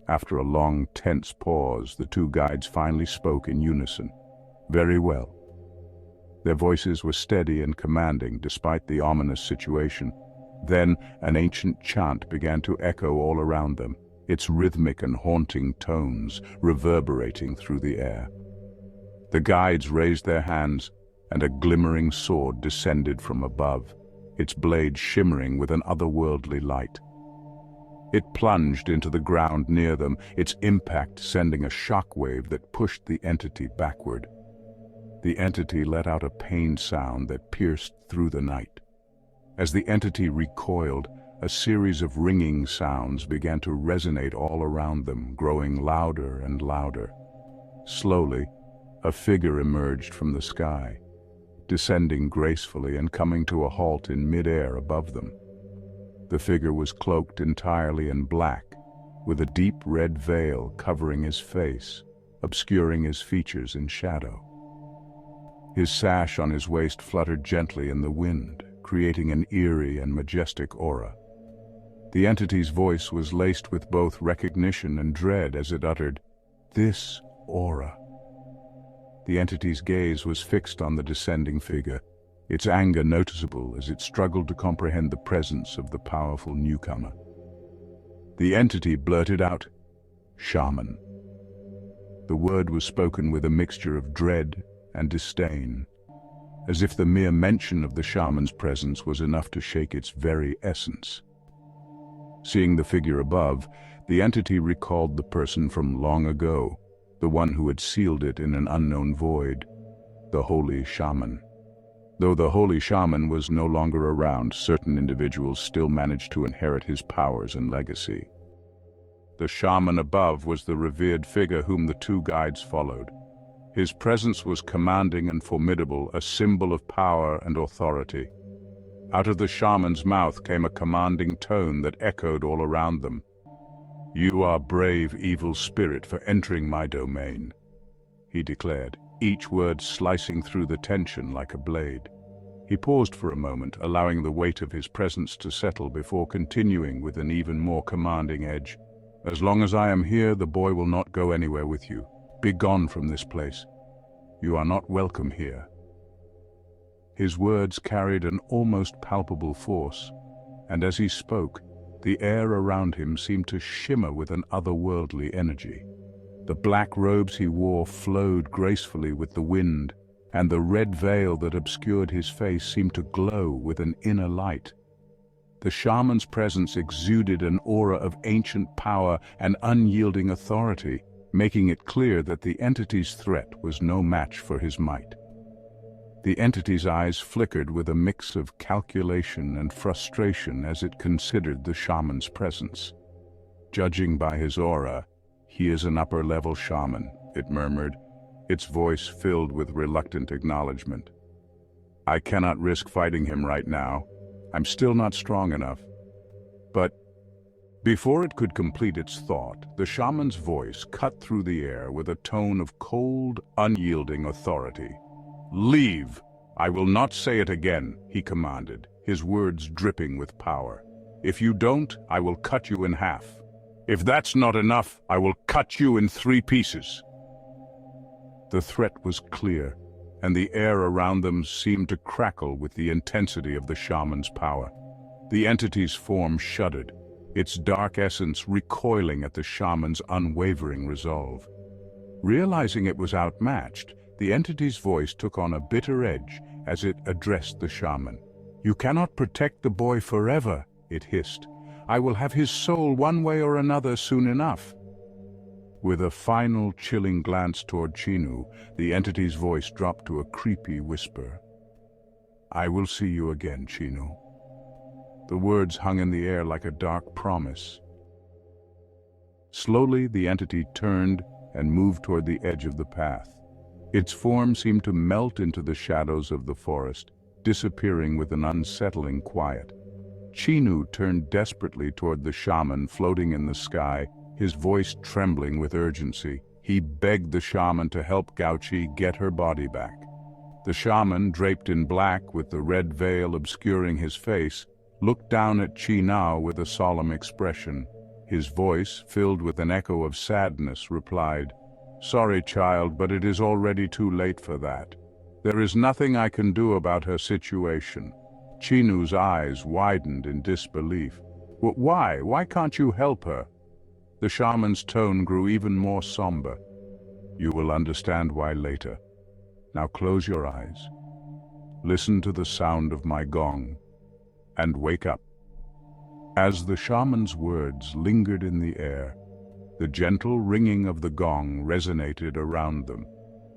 After a long, tense pause, the two guides finally spoke in unison. Very well. Their voices were steady and commanding despite the ominous situation. Then an ancient chant began to echo all around them, its rhythmic and haunting tones reverberating through the air. The guides raised their hands, and a glimmering sword descended from above, its blade shimmering with an otherworldly light. It plunged into the ground near them, its impact sending a shockwave that pushed the entity backward. The entity let out a pained sound that pierced through the night. As the entity recoiled, a series of ringing sounds began to resonate all around them, growing louder and louder. Slowly, a figure emerged from the sky, descending gracefully and coming to a halt in mid-air above them. The figure was cloaked entirely in black, with a deep red veil covering his face, obscuring his features in shadow. His sash on his waist fluttered gently in the wind, creating an eerie and majestic aura. The entity's voice was laced with both recognition and dread as it uttered, "This aura." The entity's gaze was fixed on the descending figure, its anger noticeable as it struggled to comprehend the presence of the powerful newcomer. The entity blurted out, "Shaman." The word was spoken with a mixture of dread and disdain, as if the mere mention of the shaman's presence was enough to shake its very essence. Seeing the figure above, the entity recalled the person from long ago, the one who had sealed it in an unknown void, the holy shaman. Though the holy shaman was no longer around, certain individuals still managed to inherit his powers and legacy. The shaman above was the revered figure whom the two guides followed. His presence was commanding and formidable, a symbol of power and authority. Out of the shaman's mouth came a commanding tone that echoed all around them. "You are brave, evil spirit, for entering my domain," he declared, each word slicing through the tension like a blade. He paused for a moment, allowing the weight of his presence to settle before continuing with an even more commanding edge. "As long as I am here, the boy will not go anywhere with you. Be gone from this place. You are not welcome here." His words carried an almost palpable force, and as he spoke, the air around him seemed to shimmer with an otherworldly energy. The black robes he wore flowed gracefully with the wind, and the red veil that obscured his face seemed to glow with an inner light. The shaman's presence exuded an aura of ancient power and unyielding authority, making it clear that the entity's threat was no match for his might. The entity's eyes flickered with a mix of calculation and frustration as it considered the shaman's presence. "Judging by his aura, he is an upper-level shaman," it murmured, its voice filled with reluctant acknowledgement. "I cannot risk fighting him right now. I'm still not strong enough." But before it could complete its thought, the shaman's voice cut through the air with a tone of cold, unyielding authority. "Leave! I will not say it again," he commanded, his words dripping with power. "If you don't, I will cut you in half." If that's not enough, I will cut you in 3 pieces. The threat was clear, and the air around them seemed to crackle with the intensity of the shaman's power. The entity's form shuddered, its dark essence recoiling at the shaman's unwavering resolve. Realizing it was outmatched, the entity's voice took on a bitter edge as it addressed the shaman. "You cannot protect the boy forever," it hissed. "I will have his soul one way or another soon enough." With a final chilling glance toward Chinu, the entity's voice dropped to a creepy whisper. "I will see you again, Chinu." The words hung in the air like a dark promise. Slowly, the entity turned and moved toward the edge of the path. Its form seemed to melt into the shadows of the forest, disappearing with an unsettling quiet. Chinu turned desperately toward the shaman floating in the sky, his voice trembling with urgency. He begged the shaman to help Gouchi get her body back. The shaman, draped in black with the red veil obscuring his face, looked down at Chinu with a solemn expression. His voice, filled with an echo of sadness, replied, "Sorry, child, but it is already too late for that. There is nothing I can do about her situation." Chinu's eyes widened in disbelief. "Why? Why can't you help her?" The shaman's tone grew even more somber. "You will understand why later. Now close your eyes. Listen to the sound of my gong, and wake up." As the shaman's words lingered in the air, the gentle ringing of the gong resonated around them.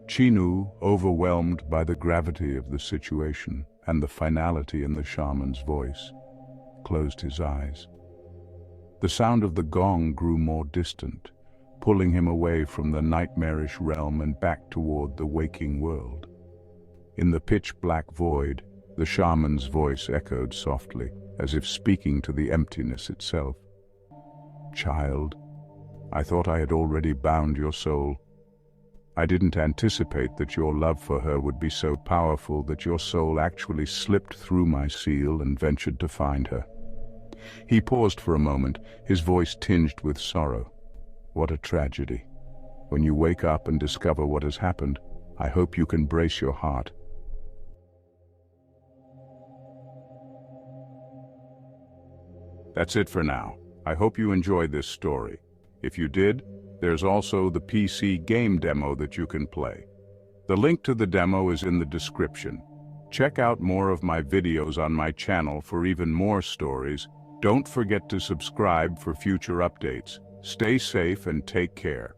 Chinu, overwhelmed by the gravity of the situation and the finality in the shaman's voice, closed his eyes. The sound of the gong grew more distant, pulling him away from the nightmarish realm and back toward the waking world. In the pitch-black void, the shaman's voice echoed softly, as if speaking to the emptiness itself. "Child, I thought I had already bound your soul. I didn't anticipate that your love for her would be so powerful that your soul actually slipped through my seal and ventured to find her." He paused for a moment, his voice tinged with sorrow. "What a tragedy. When you wake up and discover what has happened, I hope you can brace your heart." That's it for now. I hope you enjoyed this story. If you did, there's also the PC game demo that you can play. The link to the demo is in the description. Check out more of my videos on my channel for even more stories. Don't forget to subscribe for future updates. Stay safe and take care.